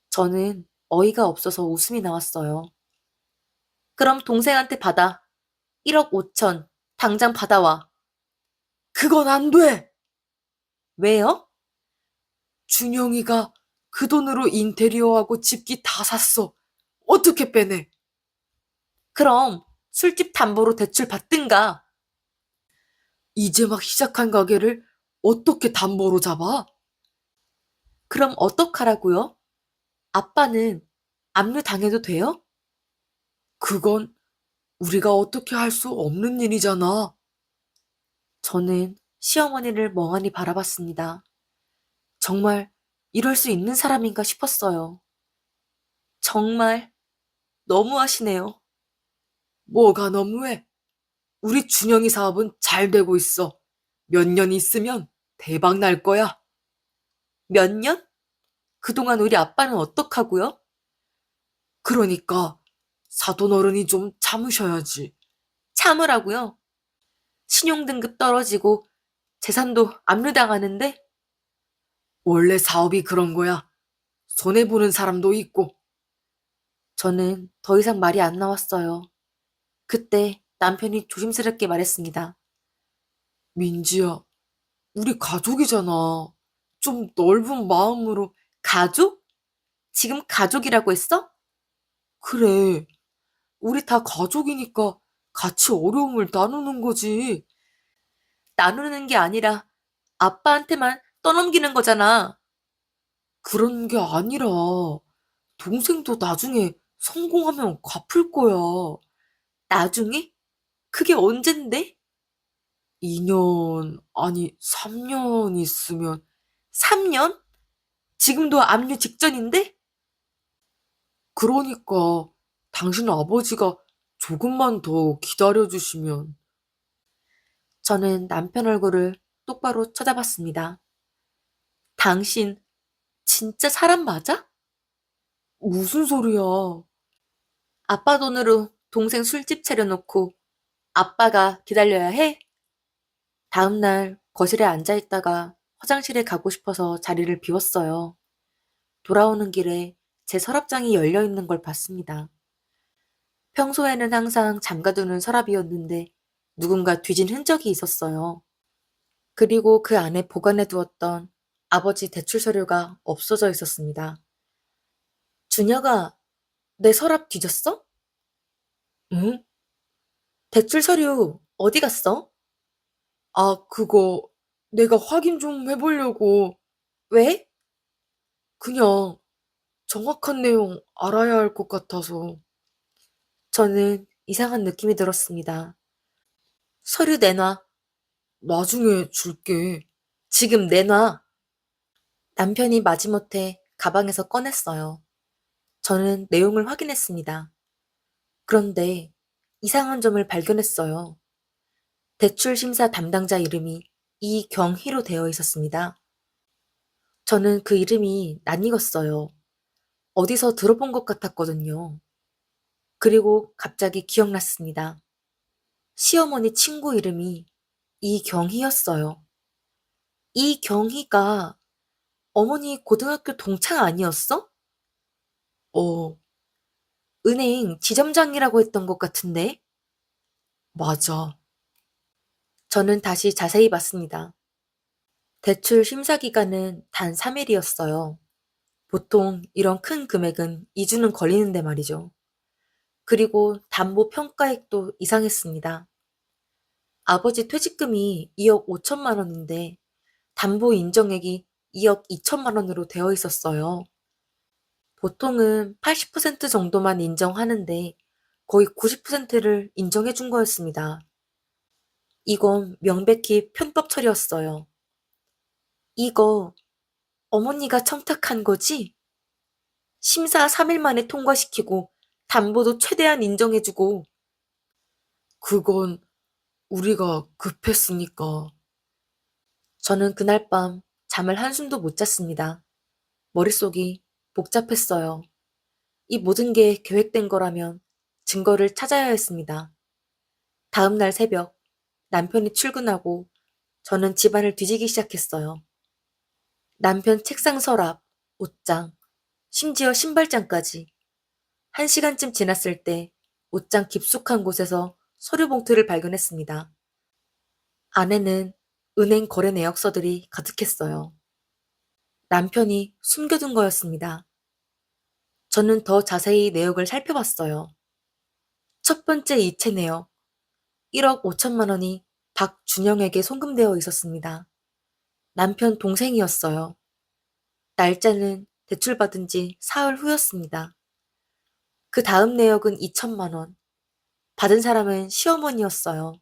저는 어이가 없어서 웃음이 나왔어요. 그럼 동생한테 받아. 1억 5천. 당장 받아와. 그건 안 돼! 왜요? 준영이가 그 돈으로 인테리어하고 집기 다 샀어. 어떻게 빼내? 그럼 술집 담보로 대출 받든가. 이제 막 시작한 가게를 어떻게 담보로 잡아? 그럼 어떡하라고요? 아빠는 압류 당해도 돼요? 그건 우리가 어떻게 할 수 없는 일이잖아. 저는 시어머니를 멍하니 바라봤습니다. 정말 이럴 수 있는 사람인가 싶었어요. 정말 너무하시네요. 뭐가 너무해? 우리 준영이 사업은 잘 되고 있어. 몇 년 있으면 대박 날 거야. 몇 년? 그동안 우리 아빠는 어떡하고요? 그러니까 사돈 어른이 좀 참으셔야지. 참으라고요? 신용등급 떨어지고 재산도 압류당하는데? 원래 사업이 그런 거야. 손해보는 사람도 있고. 저는 더 이상 말이 안 나왔어요. 그때 남편이 조심스럽게 말했습니다. 민지야, 우리 가족이잖아. 좀 넓은 마음으로. 가족? 지금 가족이라고 했어? 그래. 우리 다 가족이니까 같이 어려움을 나누는 거지. 나누는 게 아니라 아빠한테만 떠넘기는 거잖아. 그런 게 아니라 동생도 나중에 성공하면 갚을 거야. 나중에? 그게 언젠데? 2년, 아니 3년 있으면. 3년? 지금도 압류 직전인데? 그러니까 당신 아버지가 조금만 더 기다려주시면. 저는 남편 얼굴을 똑바로 쳐다봤습니다. 당신 진짜 사람 맞아? 무슨 소리야? 아빠 돈으로 동생 술집 차려놓고 아빠가 기다려야 해? 다음 날 거실에 앉아 있다가 화장실에 가고 싶어서 자리를 비웠어요. 돌아오는 길에 제 서랍장이 열려 있는 걸 봤습니다. 평소에는 항상 잠가두는 서랍이었는데 누군가 뒤진 흔적이 있었어요. 그리고 그 안에 보관해 두었던 아버지 대출 서류가 없어져 있었습니다. 준혁아, 내 서랍 뒤졌어? 응? 대출 서류 어디 갔어? 아, 그거 내가 확인 좀 해보려고. 왜? 그냥 정확한 내용 알아야 할 것 같아서. 저는 이상한 느낌이 들었습니다. 서류 내놔. 나중에 줄게. 지금 내놔. 남편이 마지못해 가방에서 꺼냈어요. 저는 내용을 확인했습니다. 그런데 이상한 점을 발견했어요. 대출 심사 담당자 이름이 이경희로 되어 있었습니다. 저는 그 이름이 낯익었어요. 어디서 들어본 것 같았거든요. 그리고 갑자기 기억났습니다. 시어머니 친구 이름이 이경희였어요. 이경희가 어머니 고등학교 동창 아니었어? 어, 은행 지점장이라고 했던 것 같은데? 맞아. 저는 다시 자세히 봤습니다. 대출 심사 기간은 단 3일이었어요. 보통 이런 큰 금액은 2주는 걸리는데 말이죠. 그리고 담보 평가액도 이상했습니다. 아버지 퇴직금이 2억 5천만 원인데 담보 인정액이 2억 2천만 원으로 되어 있었어요. 보통은 80% 정도만 인정하는데 거의 90%를 인정해 준 거였습니다. 이건 명백히 편법 처리였어요. 이거 어머니가 청탁한 거지? 심사 3일 만에 통과시키고 담보도 최대한 인정해주고. 그건 우리가 급했으니까. 저는 그날 밤 잠을 한숨도 못 잤습니다. 머릿속이 복잡했어요. 이 모든 게 계획된 거라면 증거를 찾아야 했습니다. 다음 날 새벽 남편이 출근하고 저는 집안을 뒤지기 시작했어요. 남편 책상 서랍, 옷장, 심지어 신발장까지. 1시간쯤 지났을 때 옷장 깊숙한 곳에서 서류 봉투를 발견했습니다. 안에는 은행 거래 내역서들이 가득했어요. 남편이 숨겨둔 거였습니다. 저는 더 자세히 내역을 살펴봤어요. 첫 번째 이체 내역, 1억 5천만 원이 박준영에게 송금되어 있었습니다. 남편 동생이었어요. 날짜는 대출받은 지 사흘 후였습니다. 그 다음 내역은 2천만 원. 받은 사람은 시어머니였어요.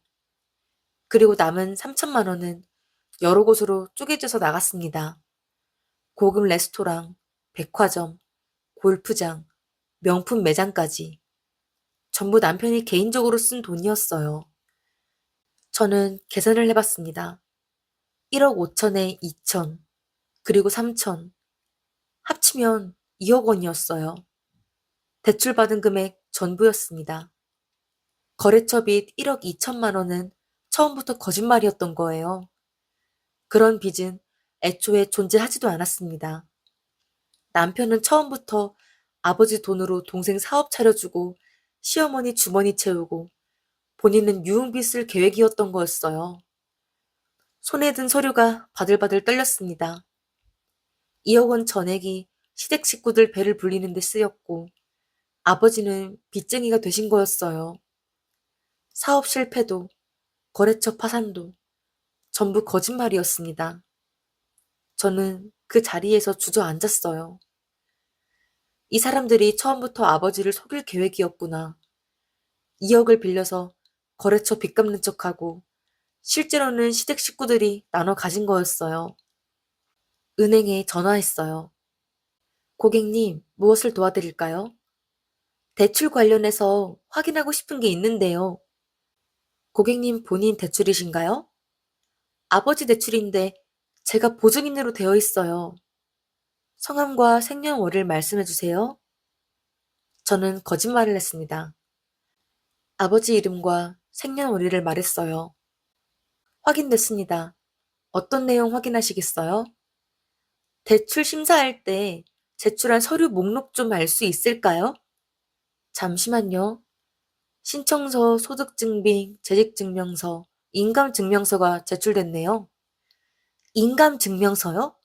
그리고 남은 3천만 원은 여러 곳으로 쪼개져서 나갔습니다. 고급 레스토랑, 백화점, 골프장, 명품 매장까지. 전부 남편이 개인적으로 쓴 돈이었어요. 저는 계산을 해봤습니다. 1억 5천에 2천, 그리고 3천. 합치면 2억 원이었어요. 대출받은 금액 전부였습니다. 거래처 빚 1억 2천만 원은 처음부터 거짓말이었던 거예요. 그런 빚은 애초에 존재하지도 않았습니다. 남편은 처음부터 아버지 돈으로 동생 사업 차려주고 시어머니 주머니 채우고 본인은 유흥비 쓸 계획이었던 거였어요. 손에 든 서류가 바들바들 떨렸습니다. 2억 원 전액이 시댁 식구들 배를 불리는 데 쓰였고 아버지는 빚쟁이가 되신 거였어요. 사업 실패도 거래처 파산도 전부 거짓말이었습니다. 저는 그 자리에서 주저앉았어요. 이 사람들이 처음부터 아버지를 속일 계획이었구나. 2억을 빌려서 거래처 빚 갚는 척하고 실제로는 시댁 식구들이 나눠 가진 거였어요. 은행에 전화했어요. 고객님, 무엇을 도와드릴까요? 대출 관련해서 확인하고 싶은 게 있는데요. 고객님 본인 대출이신가요? 아버지 대출인데 제가 보증인으로 되어 있어요. 성함과 생년월일 말씀해 주세요. 저는 거짓말을 했습니다. 아버지 이름과 생년월일을 말했어요. 확인됐습니다. 어떤 내용 확인하시겠어요? 대출 심사할 때 제출한 서류 목록 좀 알 수 있을까요? 잠시만요. 신청서, 소득증빙, 재직증명서, 인감증명서가 제출됐네요. 인감증명서요?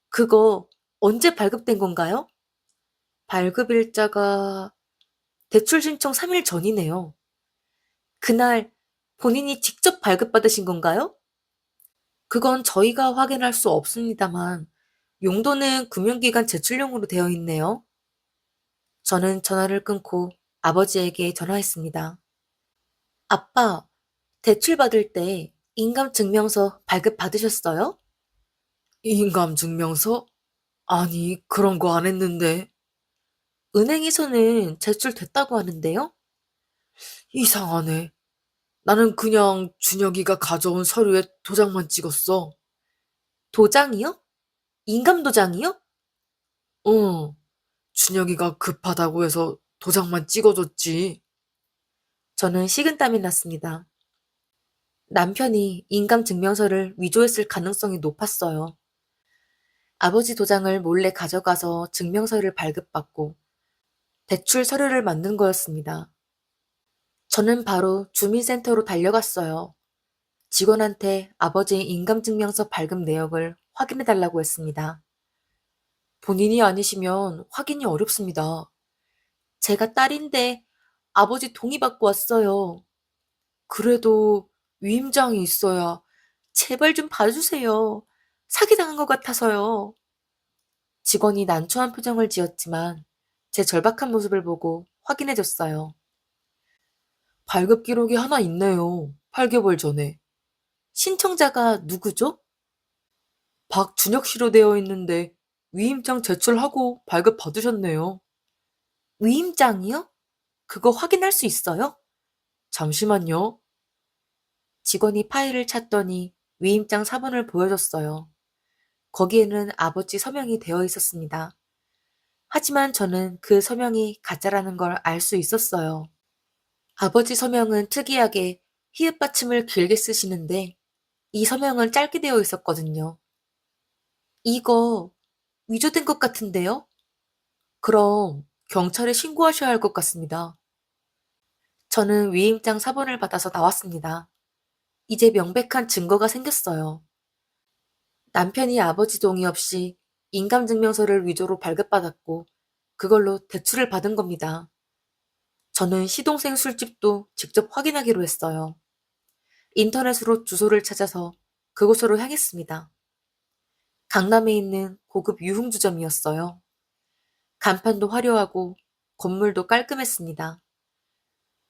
그거 언제 발급된 건가요? 발급일자가 대출 신청 3일 전이네요. 그날 본인이 직접 발급받으신 건가요? 그건 저희가 확인할 수 없습니다만 용도는 금융기관 제출용으로 되어 있네요. 저는 전화를 끊고 아버지에게 전화했습니다. 아빠, 대출 받을 때 인감증명서 발급받으셨어요? 인감증명서? 아니, 그런 거 안 했는데. 은행에서는 제출됐다고 하는데요. 이상하네. 나는 그냥 준혁이가 가져온 서류에 도장만 찍었어. 도장이요? 인감도장이요? 응, 준혁이가 급하다고 해서 도장만 찍어줬지. 저는 식은땀이 났습니다. 남편이 인감증명서를 위조했을 가능성이 높았어요. 아버지 도장을 몰래 가져가서 증명서를 발급받고 대출 서류를 만든 거였습니다. 저는 바로 주민센터로 달려갔어요. 직원한테 아버지의 인감증명서 발급 내역을 확인해달라고 했습니다. 본인이 아니시면 확인이 어렵습니다. 제가 딸인데 아버지 동의받고 왔어요. 그래도 위임장이 있어야 제발 좀 봐주세요. 사기당한 것 같아서요. 직원이 난처한 표정을 지었지만 제 절박한 모습을 보고 확인해줬어요. 발급 기록이 하나 있네요. 8개월 전에. 신청자가 누구죠? 박준혁 씨로 되어 있는데 위임장 제출하고 발급 받으셨네요. 위임장이요? 그거 확인할 수 있어요? 잠시만요. 직원이 파일을 찾더니 위임장 사본을 보여줬어요. 거기에는 아버지 서명이 되어 있었습니다. 하지만 저는 그 서명이 가짜라는 걸 알 수 있었어요. 아버지 서명은 특이하게 히읗 받침을 길게 쓰시는데 이 서명은 짧게 되어 있었거든요. 이거 위조된 것 같은데요? 그럼 경찰에 신고하셔야 할 것 같습니다. 저는 위임장 사본을 받아서 나왔습니다. 이제 명백한 증거가 생겼어요. 남편이 아버지 동의 없이 인감증명서를 위조로 발급받았고 그걸로 대출을 받은 겁니다. 저는 시동생 술집도 직접 확인하기로 했어요. 인터넷으로 주소를 찾아서 그곳으로 향했습니다. 강남에 있는 고급 유흥주점이었어요. 간판도 화려하고 건물도 깔끔했습니다.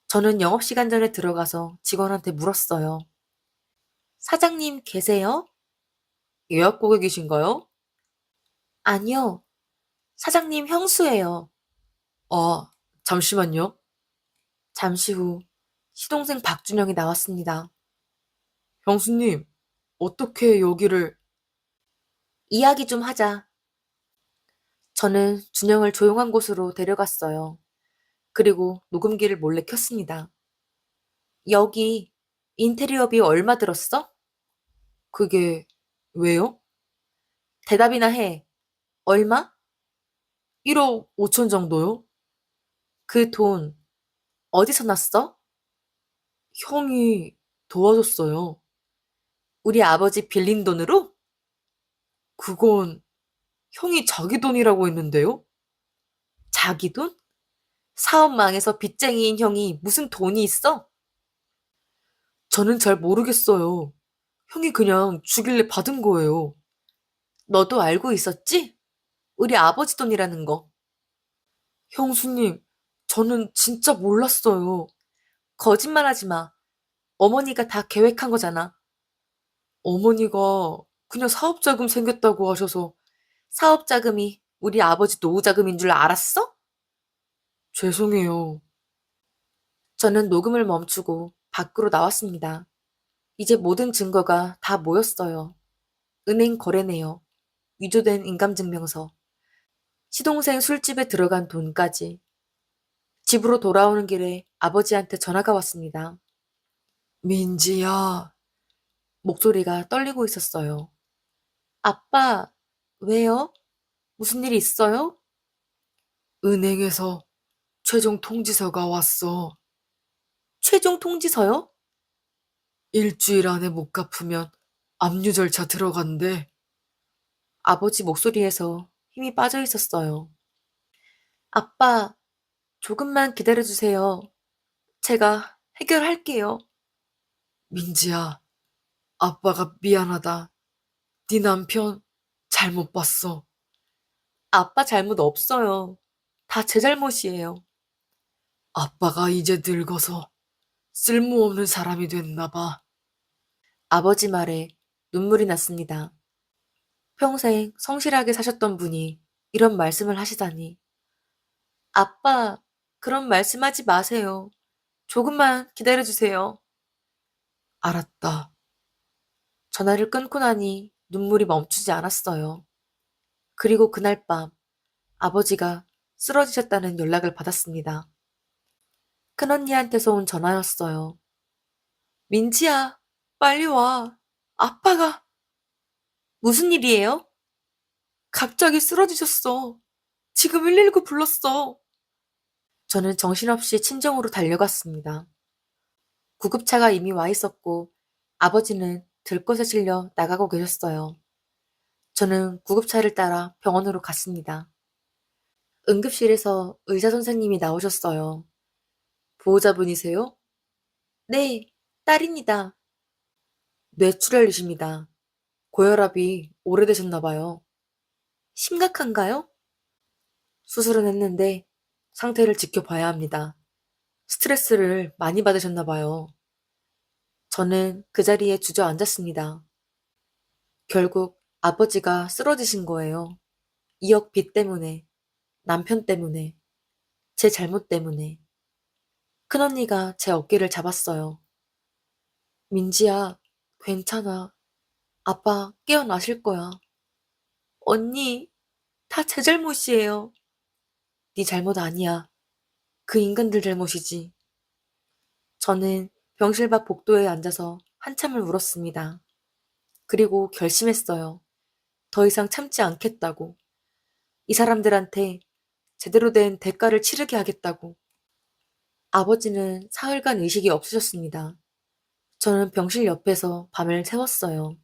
저는 영업시간 전에 들어가서 직원한테 물었어요. 사장님 계세요? 예약 고객이신가요? 아니요. 사장님 형수예요. 아, 잠시만요. 잠시 후 시동생 박준영이 나왔습니다. 형수님, 어떻게 여기를... 이야기 좀 하자. 저는 준영을 조용한 곳으로 데려갔어요. 그리고 녹음기를 몰래 켰습니다. 여기 인테리어비 얼마 들었어? 그게 왜요? 대답이나 해. 얼마? 1억 5천 정도요? 그 돈 어디서 났어? 형이 도와줬어요. 우리 아버지 빌린 돈으로? 그건 형이 자기 돈이라고 했는데요? 자기 돈? 사업 망해서 빚쟁이인 형이 무슨 돈이 있어? 저는 잘 모르겠어요. 형이 그냥 주길래 받은 거예요. 너도 알고 있었지? 우리 아버지 돈이라는 거. 형수님, 저는 진짜 몰랐어요. 거짓말하지 마. 어머니가 다 계획한 거잖아. 어머니가 그냥 사업자금 생겼다고 하셔서 사업 자금이 우리 아버지 노후 자금인 줄 알았어? 죄송해요. 저는 녹음을 멈추고 밖으로 나왔습니다. 이제 모든 증거가 다 모였어요. 은행 거래내역, 위조된 인감증명서, 시동생 술집에 들어간 돈까지. 집으로 돌아오는 길에 아버지한테 전화가 왔습니다. 민지야, 목소리가 떨리고 있었어요. 아빠, 왜요? 무슨 일 있어요? 은행에서 최종 통지서가 왔어. 최종 통지서요? 일주일 안에 못 갚으면 압류 절차 들어간대. 아버지 목소리에서 힘이 빠져 있었어요. 아빠, 조금만 기다려주세요. 제가 해결할게요. 민지야, 아빠가 미안하다. 네 남편 잘못 봤어. 아빠 잘못 없어요. 다 제 잘못이에요. 아빠가 이제 늙어서 쓸모없는 사람이 됐나 봐. 아버지 말에 눈물이 났습니다. 평생 성실하게 사셨던 분이 이런 말씀을 하시다니. 아빠, 그런 말씀하지 마세요. 조금만 기다려주세요. 알았다. 전화를 끊고 나니 눈물이 멈추지 않았어요. 그리고 그날 밤 아버지가 쓰러지셨다는 연락을 받았습니다. 큰언니한테서 온 전화였어요. 민지야, 빨리 와. 아빠가. 무슨 일이에요? 갑자기 쓰러지셨어. 지금 119 불렀어. 저는 정신없이 친정으로 달려갔습니다. 구급차가 이미 와 있었고 아버지는 들것에 실려 나가고 계셨어요. 저는 구급차를 따라 병원으로 갔습니다. 응급실에서 의사 선생님이 나오셨어요. 보호자분이세요? 네, 딸입니다. 뇌출혈이십니다. 고혈압이 오래되셨나 봐요. 심각한가요? 수술은 했는데 상태를 지켜봐야 합니다. 스트레스를 많이 받으셨나 봐요. 저는 그 자리에 주저앉았습니다. 결국 아버지가 쓰러지신 거예요. 2억 빚 때문에, 남편 때문에, 제 잘못 때문에. 큰언니가 제 어깨를 잡았어요. 민지야, 괜찮아. 아빠 깨어나실 거야. 언니, 다 제 잘못이에요. 네 잘못 아니야. 그 인간들 잘못이지. 저는 병실 밖 복도에 앉아서 한참을 울었습니다. 그리고 결심했어요. 더 이상 참지 않겠다고. 이 사람들한테 제대로 된 대가를 치르게 하겠다고. 아버지는 사흘간 의식이 없으셨습니다. 저는 병실 옆에서 밤을 새웠어요.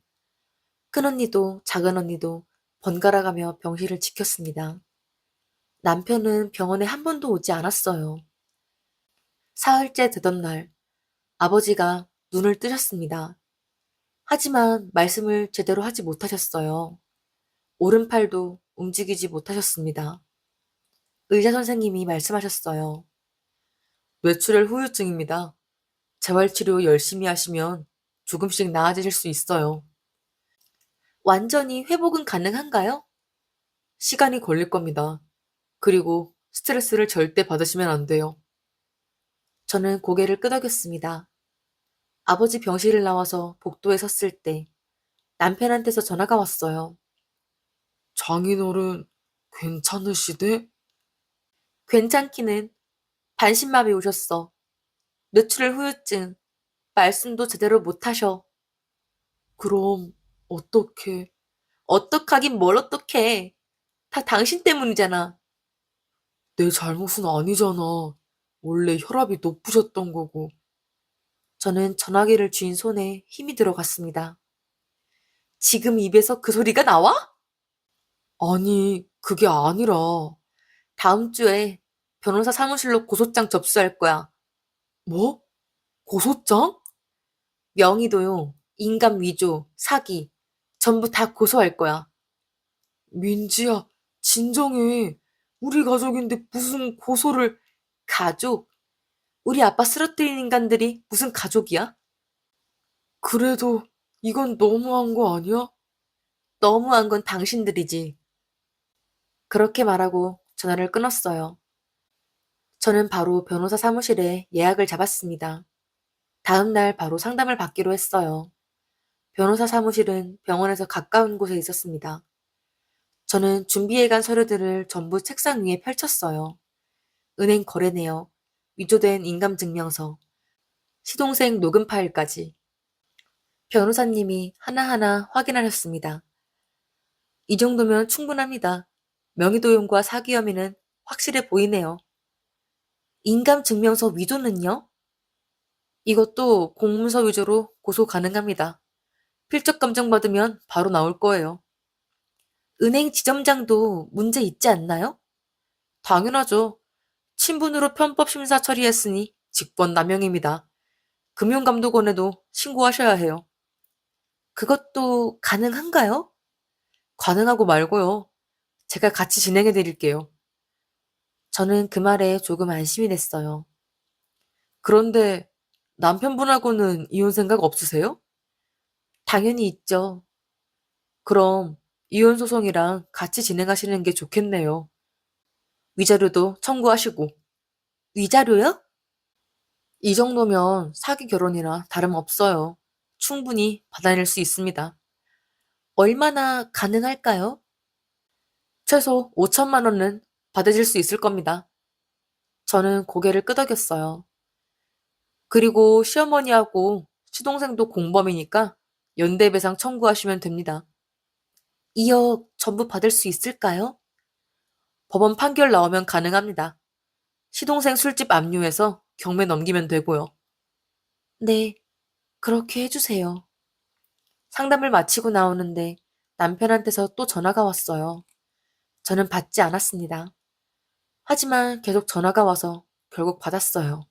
큰언니도 작은언니도 번갈아가며 병실을 지켰습니다. 남편은 병원에 한 번도 오지 않았어요. 사흘째 되던 날, 아버지가 눈을 뜨셨습니다. 하지만 말씀을 제대로 하지 못하셨어요. 오른팔도 움직이지 못하셨습니다. 의사 선생님이 말씀하셨어요. 뇌출혈 후유증입니다. 재활치료 열심히 하시면 조금씩 나아지실 수 있어요. 완전히 회복은 가능한가요? 시간이 걸릴 겁니다. 그리고 스트레스를 절대 받으시면 안 돼요. 저는 고개를 끄덕였습니다. 아버지 병실을 나와서 복도에 섰을 때 남편한테서 전화가 왔어요. 장인어른 괜찮으시대? 괜찮기는 반신마비 오셨어. 뇌출혈 후유증. 말씀도 제대로 못하셔. 그럼 어떻게? 어떡하긴 뭘 어떡해. 다 당신 때문이잖아. 내 잘못은 아니잖아. 원래 혈압이 높으셨던 거고. 저는 전화기를 쥔 손에 힘이 들어갔습니다. 지금 입에서 그 소리가 나와? 아니, 그게 아니라. 다음 주에 변호사 사무실로 고소장 접수할 거야. 뭐? 고소장? 명의도용, 인감 위조, 사기. 전부 다 고소할 거야. 민지야, 진정해. 우리 가족인데 무슨 고소를. 가족? 우리 아빠 쓰러뜨린 인간들이 무슨 가족이야? 그래도 이건 너무한 거 아니야? 너무한 건 당신들이지. 그렇게 말하고 전화를 끊었어요. 저는 바로 변호사 사무실에 예약을 잡았습니다. 다음 날 바로 상담을 받기로 했어요. 변호사 사무실은 병원에서 가까운 곳에 있었습니다. 저는 준비해간 서류들을 전부 책상 위에 펼쳤어요. 은행 거래 내역, 위조된 인감증명서, 시동생 녹음 파일까지. 변호사님이 하나하나 확인하셨습니다. 이 정도면 충분합니다. 명의도용과 사기 혐의는 확실해 보이네요. 인감증명서 위조는요? 이것도 공문서 위조로 고소 가능합니다. 필적 감정 받으면 바로 나올 거예요. 은행 지점장도 문제 있지 않나요? 당연하죠. 친분으로 편법 심사 처리했으니 직권 남용입니다. 금융감독원에도 신고하셔야 해요. 그것도 가능한가요? 가능하고 말고요. 제가 같이 진행해 드릴게요. 저는 그 말에 조금 안심이 됐어요. 그런데 남편분하고는 이혼 생각 없으세요? 당연히 있죠. 그럼 이혼 소송이랑 같이 진행하시는 게 좋겠네요. 위자료도 청구하시고. 위자료요? 이 정도면 사기 결혼이나 다름없어요. 충분히 받아낼 수 있습니다. 얼마나 가능할까요? 최소 5천만 원은 받으실 수 있을 겁니다. 저는 고개를 끄덕였어요. 그리고 시어머니하고 시동생도 공범이니까 연대배상 청구하시면 됩니다. 2억 전부 받을 수 있을까요? 법원 판결 나오면 가능합니다. 시동생 술집 압류해서 경매 넘기면 되고요. 네, 그렇게 해주세요. 상담을 마치고 나오는데 남편한테서 또 전화가 왔어요. 저는 받지 않았습니다. 하지만 계속 전화가 와서 결국 받았어요.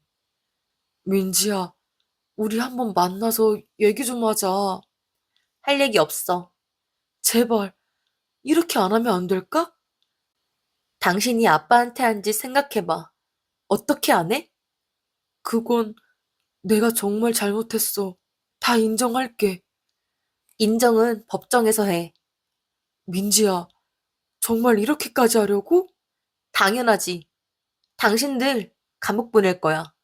민지야, 우리 한번 만나서 얘기 좀 하자. 할 얘기 없어. 제발, 이렇게 안 하면 안 될까? 당신이 아빠한테 한 짓 생각해봐. 어떻게 안 해? 그건 내가 정말 잘못했어. 다 인정할게. 인정은 법정에서 해. 민지야, 정말 이렇게까지 하려고? 당연하지. 당신들 감옥 보낼 거야.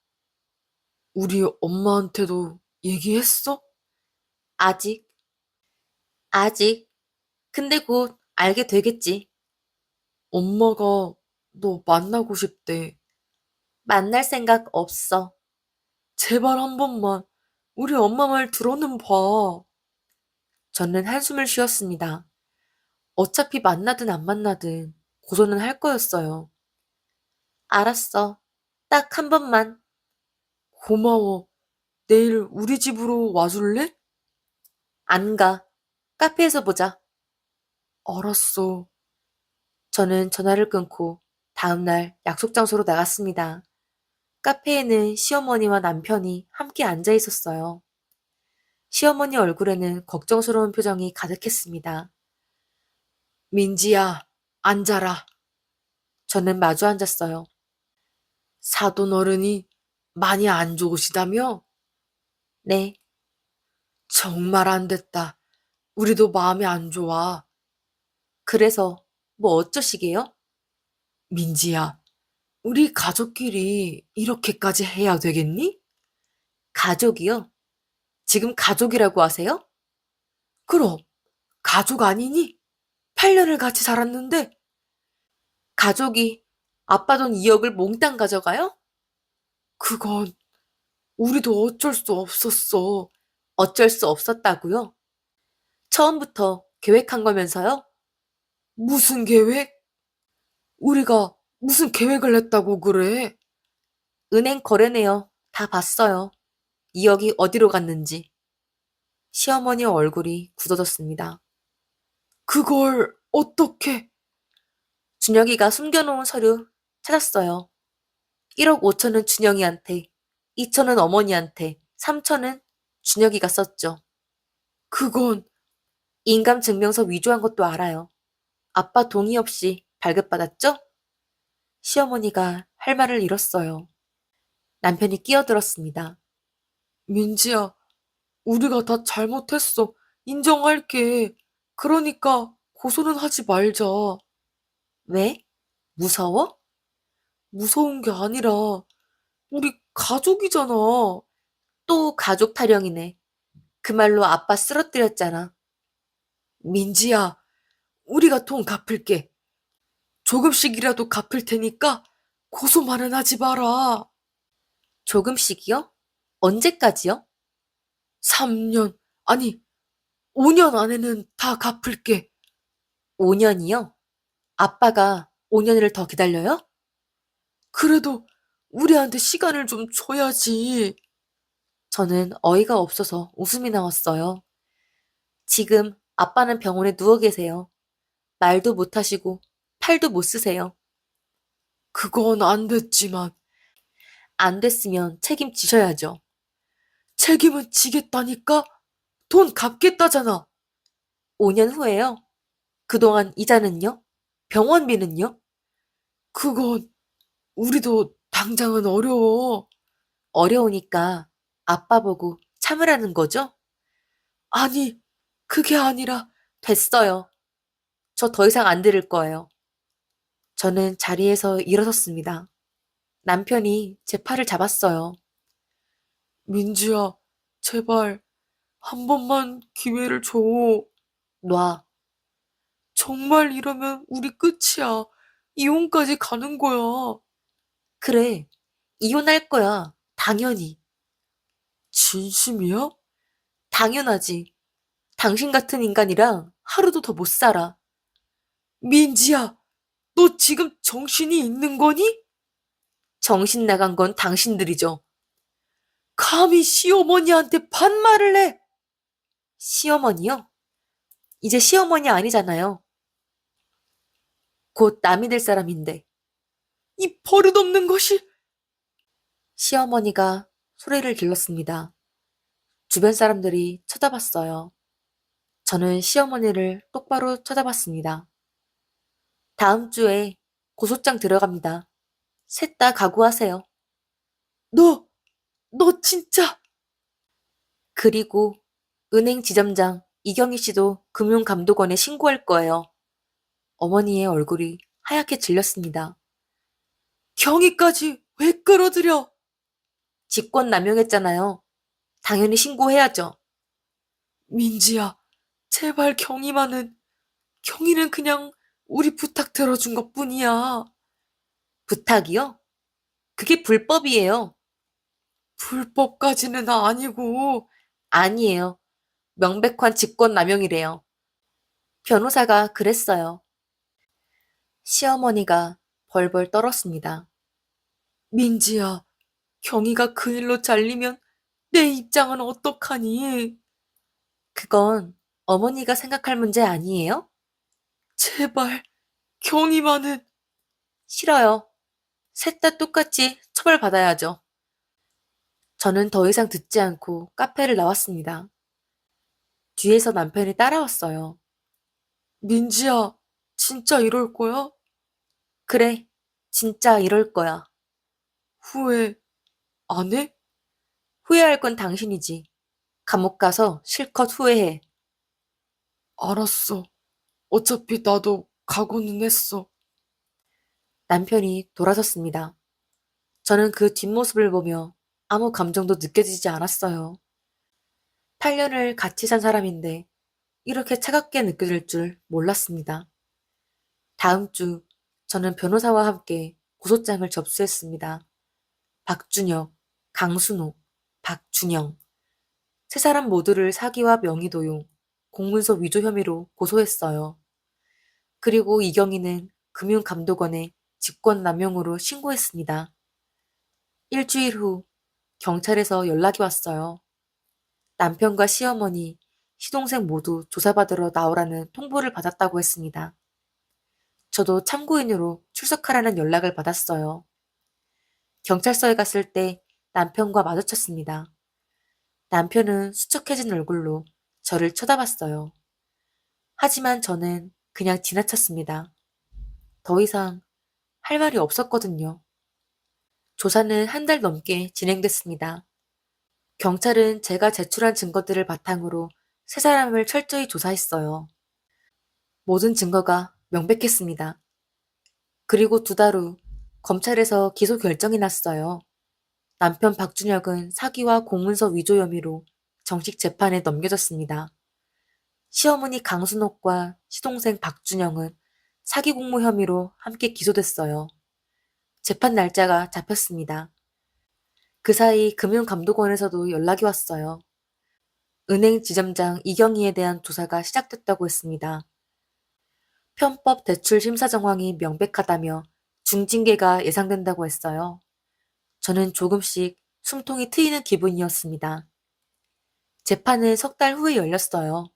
우리 엄마한테도 얘기했어? 아직. 아직. 근데 곧 알게 되겠지. 엄마가 너 만나고 싶대. 만날 생각 없어. 제발 한 번만 우리 엄마 말 들어는 봐. 저는 한숨을 쉬었습니다. 어차피 만나든 안 만나든 고소는 할 거였어요. 알았어. 딱 한 번만. 고마워. 내일 우리 집으로 와줄래? 안 가. 카페에서 보자. 알았어. 저는 전화를 끊고 다음날 약속 장소로 나갔습니다. 카페에는 시어머니와 남편이 함께 앉아 있었어요. 시어머니 얼굴에는 걱정스러운 표정이 가득했습니다. 민지야, 앉아라. 저는 마주 앉았어요. 사돈 어른이 많이 안 좋으시다며? 네, 정말 안 됐다. 우리도 마음이 안 좋아. 그래서 뭐 어쩌시게요? 민지야, 우리 가족끼리 이렇게까지 해야 되겠니? 가족이요? 지금 가족이라고 하세요? 그럼, 가족 아니니? 8년을 같이 살았는데, 가족이 아빠 돈 2억을 몽땅 가져가요? 그건 우리도 어쩔 수 없었어. 어쩔 수 없었다고요? 처음부터 계획한 거면서요? 무슨 계획? 우리가 무슨 계획을 했다고 그래? 은행 거래네요. 다 봤어요. 2억이 어디로 갔는지. 시어머니 얼굴이 굳어졌습니다. 그걸 어떻게? 준혁이가 숨겨놓은 서류 찾았어요. 1억 5천은 준영이한테, 2천은 어머니한테, 3천은 준혁이가 썼죠. 그건 인감증명서 위조한 것도 알아요. 아빠 동의 없이 발급받았죠? 시어머니가 할 말을 잃었어요. 남편이 끼어들었습니다. 민지야, 우리가 다 잘못했어. 인정할게. 그러니까 고소는 하지 말자. 왜? 무서워? 무서운 게 아니라 우리 가족이잖아. 또 가족 타령이네. 그 말로 아빠 쓰러뜨렸잖아. 민지야, 우리가 돈 갚을게. 조금씩이라도 갚을 테니까 고소만은 하지 마라. 조금씩이요? 언제까지요? 3년, 아니, 5년 안에는 다 갚을게. 5년이요? 아빠가 5년을 더 기다려요? 그래도 우리한테 시간을 좀 줘야지. 저는 어이가 없어서 웃음이 나왔어요. 지금 아빠는 병원에 누워 계세요. 말도 못 하시고 팔도 못 쓰세요. 그건 안 됐지만 안 됐으면 책임지셔야죠. 책임은 지겠다니까? 돈 갚겠다잖아. 5년 후에요? 그동안 이자는요? 병원비는요? 그건 우리도 당장은 어려워. 어려우니까 아빠 보고 참으라는 거죠? 아니, 그게 아니라 됐어요. 저 더 이상 안 들을 거예요. 저는 자리에서 일어섰습니다. 남편이 제 팔을 잡았어요. 민지야, 제발 한 번만 기회를 줘. 놔. 정말 이러면 우리 끝이야. 이혼까지 가는 거야. 그래. 이혼할 거야. 당연히. 진심이야? 당연하지. 당신 같은 인간이랑 하루도 더 못 살아. 민지야, 너 지금 정신이 있는 거니? 정신 나간 건 당신들이죠. 감히 시어머니한테 반말을 해. 시어머니요? 이제 시어머니 아니잖아요. 곧 남이 될 사람인데. 이 버릇없는 것이. 시어머니가 소리를 길렀습니다. 주변 사람들이 쳐다봤어요. 저는 시어머니를 똑바로 쳐다봤습니다. 다음 주에 고소장 들어갑니다. 셋 다 각오하세요. 너, 너 진짜. 그리고 은행 지점장 이경희 씨도 금융감독원에 신고할 거예요. 어머니의 얼굴이 하얗게 질렸습니다. 경위까지 왜 끌어들여? 직권 남용했잖아요. 당연히 신고해야죠. 민지야, 제발 경희는 그냥 우리 부탁 들어준 것뿐이야. 부탁이요? 그게 불법이에요. 불법까지는 아니고. 아니에요. 명백한 직권 남용이래요. 변호사가 그랬어요. 시어머니가 벌벌 떨었습니다. 민지야, 경희가 그 일로 잘리면 내 입장은 어떡하니? 그건 어머니가 생각할 문제 아니에요? 제발, 경희만은. 싫어요. 셋 다 똑같이 처벌받아야죠. 저는 더 이상 듣지 않고 카페를 나왔습니다. 뒤에서 남편이 따라왔어요. 민지야, 진짜 이럴 거야? 그래, 진짜 이럴 거야. 후회 안 해? 후회할 건 당신이지. 감옥 가서 실컷 후회해. 알았어. 어차피 나도 각오는 했어. 남편이 돌아섰습니다. 저는 그 뒷모습을 보며 아무 감정도 느껴지지 않았어요. 8년을 같이 산 사람인데 이렇게 차갑게 느껴질 줄 몰랐습니다. 다음 주 저는 변호사와 함께 고소장을 접수했습니다. 박준혁, 강순옥, 박준영. 세 사람 모두를 사기와 명의도용, 공문서 위조 혐의로 고소했어요. 그리고 이경희는 금융감독원에 직권남용으로 신고했습니다. 일주일 후 경찰에서 연락이 왔어요. 남편과 시어머니, 시동생 모두 조사받으러 나오라는 통보를 받았다고 했습니다. 저도 참고인으로 출석하라는 연락을 받았어요. 경찰서에 갔을 때 남편과 마주쳤습니다. 남편은 수척해진 얼굴로 저를 쳐다봤어요. 하지만 저는 그냥 지나쳤습니다. 더 이상 할 말이 없었거든요. 조사는 한 달 넘게 진행됐습니다. 경찰은 제가 제출한 증거들을 바탕으로 세 사람을 철저히 조사했어요. 모든 증거가 명백했습니다. 그리고 두 달 후 검찰에서 기소 결정이 났어요. 남편 박준혁은 사기와 공문서 위조 혐의로 정식 재판에 넘겨졌습니다. 시어머니 강순옥과 시동생 박준영은 사기 공모 혐의로 함께 기소됐어요. 재판 날짜가 잡혔습니다. 그 사이 금융감독원에서도 연락이 왔어요. 은행 지점장 이경희에 대한 조사가 시작됐다고 했습니다. 편법 대출 심사 정황이 명백하다며 중징계가 예상된다고 했어요. 저는 조금씩 숨통이 트이는 기분이었습니다. 재판은 석 달 후에 열렸어요.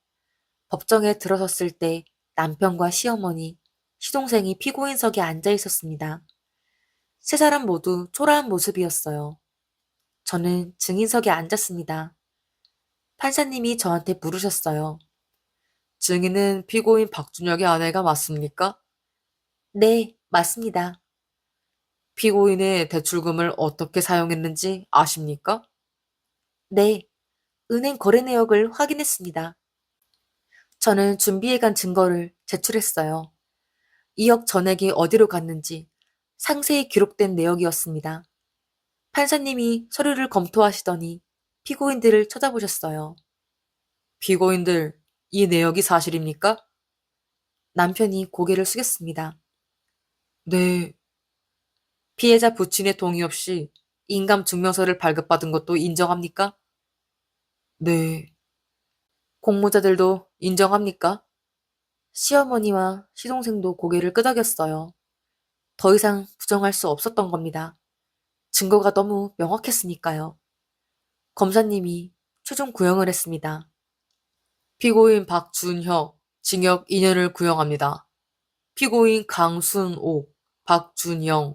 법정에 들어섰을 때 남편과 시어머니, 시동생이 피고인석에 앉아 있었습니다. 세 사람 모두 초라한 모습이었어요. 저는 증인석에 앉았습니다. 판사님이 저한테 물으셨어요. 증인은 피고인 박준혁의 아내가 맞습니까? 네, 맞습니다. 피고인의 대출금을 어떻게 사용했는지 아십니까? 네, 은행 거래 내역을 확인했습니다. 저는 준비해간 증거를 제출했어요. 2억 전액이 어디로 갔는지 상세히 기록된 내역이었습니다. 판사님이 서류를 검토하시더니 피고인들을 쳐다보셨어요. 피고인들, 이 내역이 사실입니까? 남편이 고개를 숙였습니다. 네. 피해자 부친의 동의 없이 인감 증명서를 발급받은 것도 인정합니까? 네. 공모자들도 인정합니까? 시어머니와 시동생도 고개를 끄덕였어요. 더 이상 부정할 수 없었던 겁니다. 증거가 너무 명확했으니까요. 검사님이 최종 구형을 했습니다. 피고인 박준혁, 징역 2년을 구형합니다. 피고인 강순옥, 박준영,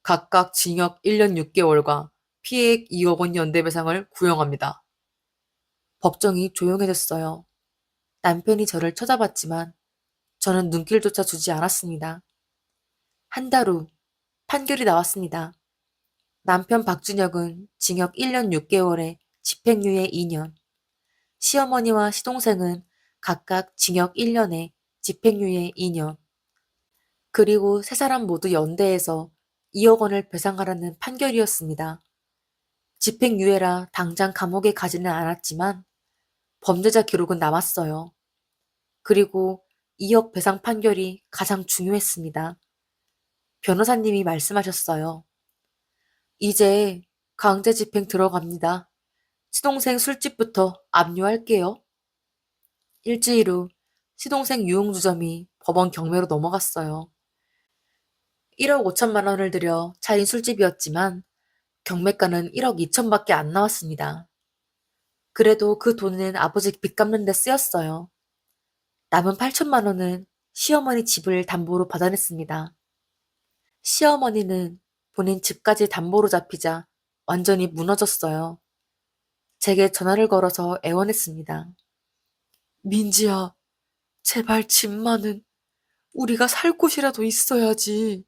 각각 징역 1년 6개월과 피해액 2억 원 연대배상을 구형합니다. 법정이 조용해졌어요. 남편이 저를 쳐다봤지만 저는 눈길조차 주지 않았습니다. 한 달 후 판결이 나왔습니다. 남편 박준혁은 징역 1년 6개월에 집행유예 2년, 시어머니와 시동생은 각각 징역 1년에 집행유예 2년, 그리고 세 사람 모두 연대해서 2억 원을 배상하라는 판결이었습니다. 집행유예라 당장 감옥에 가지는 않았지만 범죄자 기록은 남았어요. 그리고 2억 배상 판결이 가장 중요했습니다. 변호사님이 말씀하셨어요. 이제 강제 집행 들어갑니다. 시동생 술집부터 압류할게요. 일주일 후 시동생 유흥주점이 법원 경매로 넘어갔어요. 1억 5천만 원을 들여 차린 술집이었지만 경매가는 1억 2천밖에 안 나왔습니다. 그래도 그 돈은 아버지 빚 갚는 데 쓰였어요. 남은 8천만 원은 시어머니 집을 담보로 받아냈습니다. 시어머니는 본인 집까지 담보로 잡히자 완전히 무너졌어요. 제게 전화를 걸어서 애원했습니다. 민지야, 제발 집만은 우리가 살 곳이라도 있어야지.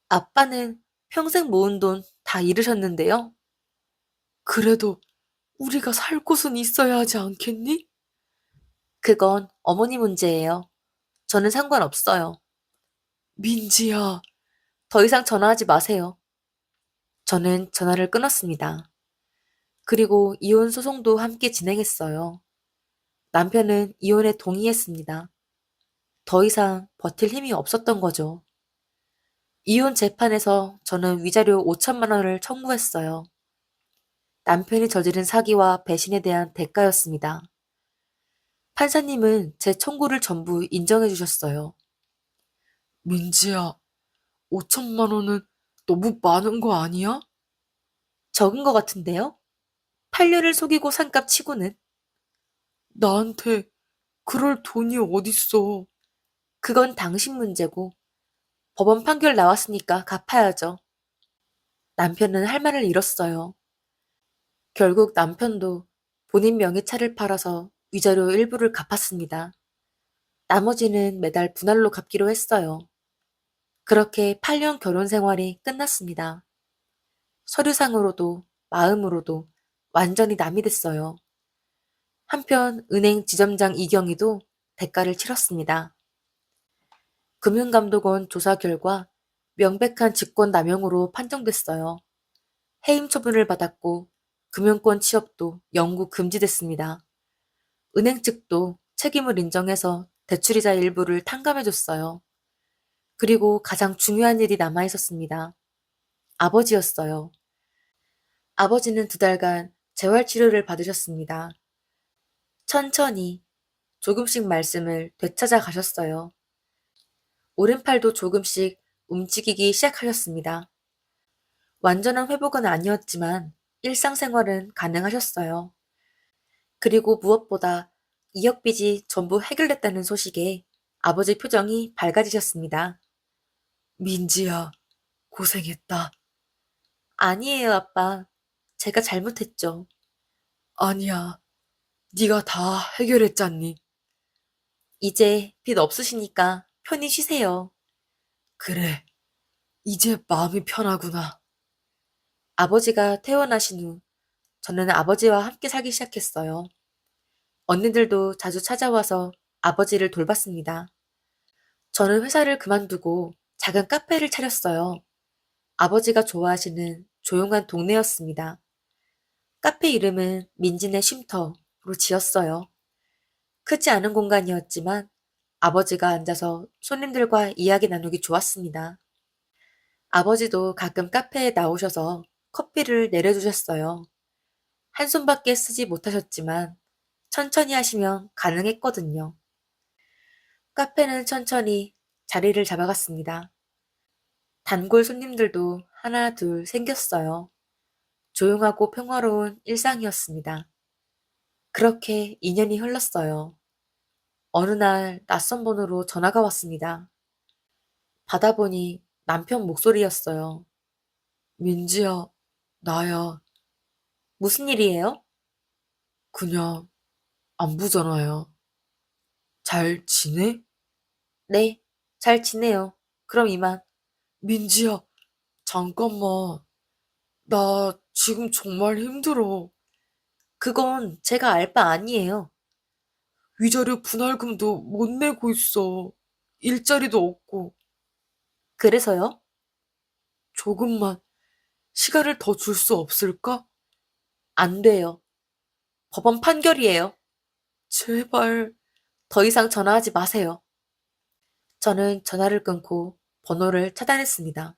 아빠는 평생 모은 돈 다 잃으셨는데요. 그래도 우리가 살 곳은 있어야 하지 않겠니? 그건 어머니 문제예요. 저는 상관없어요. 민지야, 더 이상 전화하지 마세요. 저는 전화를 끊었습니다. 그리고 이혼 소송도 함께 진행했어요. 남편은 이혼에 동의했습니다. 더 이상 버틸 힘이 없었던 거죠. 이혼 재판에서 저는 위자료 5천만 원을 청구했어요. 남편이 저지른 사기와 배신에 대한 대가였습니다. 판사님은 제 청구를 전부 인정해 주셨어요. 민지야, 5천만 원은 너무 많은 거 아니야? 적은 것 같은데요? 8년을 속이고 산값 치고는. 나한테 그럴 돈이 어딨어. 그건 당신 문제고 법원 판결 나왔으니까 갚아야죠. 남편은 할 말을 잃었어요. 결국 남편도 본인 명의차를 팔아서 위자료 일부를 갚았습니다. 나머지는 매달 분할로 갚기로 했어요. 그렇게 8년 결혼 생활이 끝났습니다. 서류상으로도 마음으로도 완전히 남이 됐어요. 한편 은행 지점장 이경희도 대가를 치렀습니다. 금융감독원 조사 결과 명백한 직권남용으로 판정됐어요. 해임 처분을 받았고 금융권 취업도 영구 금지됐습니다. 은행 측도 책임을 인정해서 대출이자 일부를 탕감해줬어요. 그리고 가장 중요한 일이 남아 있었습니다. 아버지였어요. 아버지는 2달간 재활치료를 받으셨습니다. 천천히 조금씩 말씀을 되찾아 가셨어요. 오른팔도 조금씩 움직이기 시작하셨습니다. 완전한 회복은 아니었지만 일상생활은 가능하셨어요. 그리고 무엇보다 이억 빚이 전부 해결됐다는 소식에 아버지 표정이 밝아지셨습니다. 민지야, 고생했다. 아니에요, 아빠. 제가 잘못했죠. 아니야, 네가 다 해결했잖니. 이제 빚 없으시니까 편히 쉬세요. 그래, 이제 마음이 편하구나. 아버지가 퇴원하신 후 저는 아버지와 함께 살기 시작했어요. 언니들도 자주 찾아와서 아버지를 돌봤습니다. 저는 회사를 그만두고 작은 카페를 차렸어요. 아버지가 좋아하시는 조용한 동네였습니다. 카페 이름은 민진의 쉼터로 지었어요. 크지 않은 공간이었지만 아버지가 앉아서 손님들과 이야기 나누기 좋았습니다. 아버지도 가끔 카페에 나오셔서 커피를 내려주셨어요. 한 손밖에 쓰지 못하셨지만 천천히 하시면 가능했거든요. 카페는 천천히 자리를 잡아갔습니다. 단골 손님들도 하나 둘 생겼어요. 조용하고 평화로운 일상이었습니다. 그렇게 2년이 흘렀어요. 어느 날 낯선 번호로 전화가 왔습니다. 받아보니 남편 목소리였어요. 민지야, 나야. 무슨 일이에요? 그냥 안부 전화야. 잘 지내? 네, 잘 지내요. 그럼 이만. 민지야, 잠깐만. 나 지금 정말 힘들어. 그건 제가 알 바 아니에요. 위자료 분할금도 못 내고 있어. 일자리도 없고. 그래서요? 조금만 시간을 더 줄 수 없을까? 안 돼요. 법원 판결이에요. 제발. 더 이상 전화하지 마세요. 저는 전화를 끊고 번호를 차단했습니다.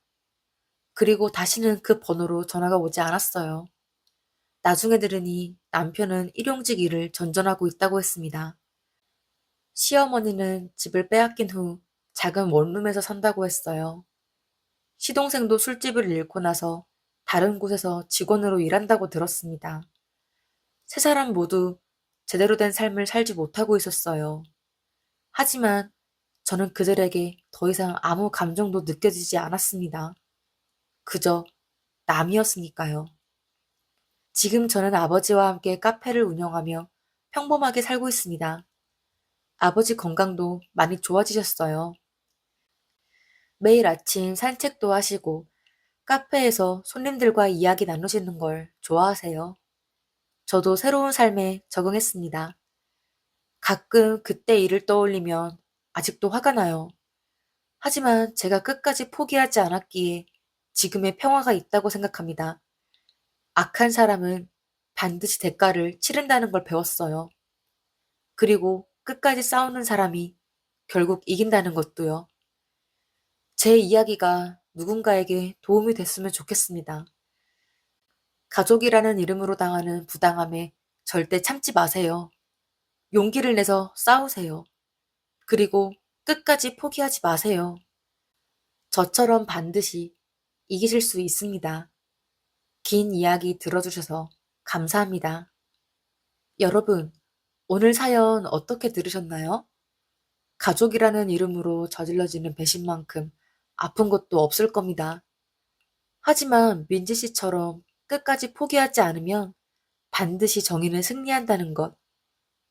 그리고 다시는 그 번호로 전화가 오지 않았어요. 나중에 들으니 남편은 일용직 일을 전전하고 있다고 했습니다. 시어머니는 집을 빼앗긴 후 작은 원룸에서 산다고 했어요. 시동생도 술집을 잃고 나서 다른 곳에서 직원으로 일한다고 들었습니다. 세 사람 모두 제대로 된 삶을 살지 못하고 있었어요. 하지만 저는 그들에게 더 이상 아무 감정도 느껴지지 않았습니다. 그저 남이었으니까요. 지금 저는 아버지와 함께 카페를 운영하며 평범하게 살고 있습니다. 아버지 건강도 많이 좋아지셨어요. 매일 아침 산책도 하시고 카페에서 손님들과 이야기 나누시는 걸 좋아하세요. 저도 새로운 삶에 적응했습니다. 가끔 그때 일을 떠올리면 아직도 화가 나요. 하지만 제가 끝까지 포기하지 않았기에 지금의 평화가 있다고 생각합니다. 악한 사람은 반드시 대가를 치른다는 걸 배웠어요. 그리고 끝까지 싸우는 사람이 결국 이긴다는 것도요. 제 이야기가 누군가에게 도움이 됐으면 좋겠습니다. 가족이라는 이름으로 당하는 부당함에 절대 참지 마세요. 용기를 내서 싸우세요. 그리고 끝까지 포기하지 마세요. 저처럼 반드시 이기실 수 있습니다. 긴 이야기 들어주셔서 감사합니다. 여러분, 오늘 사연 어떻게 들으셨나요? 가족이라는 이름으로 저질러지는 배신만큼 아픈 것도 없을 겁니다. 하지만 민지 씨처럼 끝까지 포기하지 않으면 반드시 정의는 승리한다는 것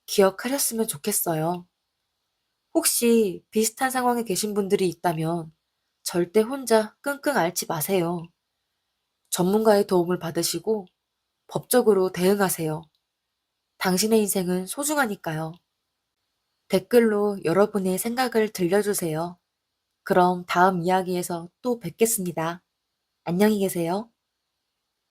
기억하셨으면 좋겠어요. 혹시 비슷한 상황에 계신 분들이 있다면 절대 혼자 끙끙 앓지 마세요. 전문가의 도움을 받으시고 법적으로 대응하세요. 당신의 인생은 소중하니까요. 댓글로 여러분의 생각을 들려주세요. 그럼 다음 이야기에서 또 뵙겠습니다. 안녕히 계세요.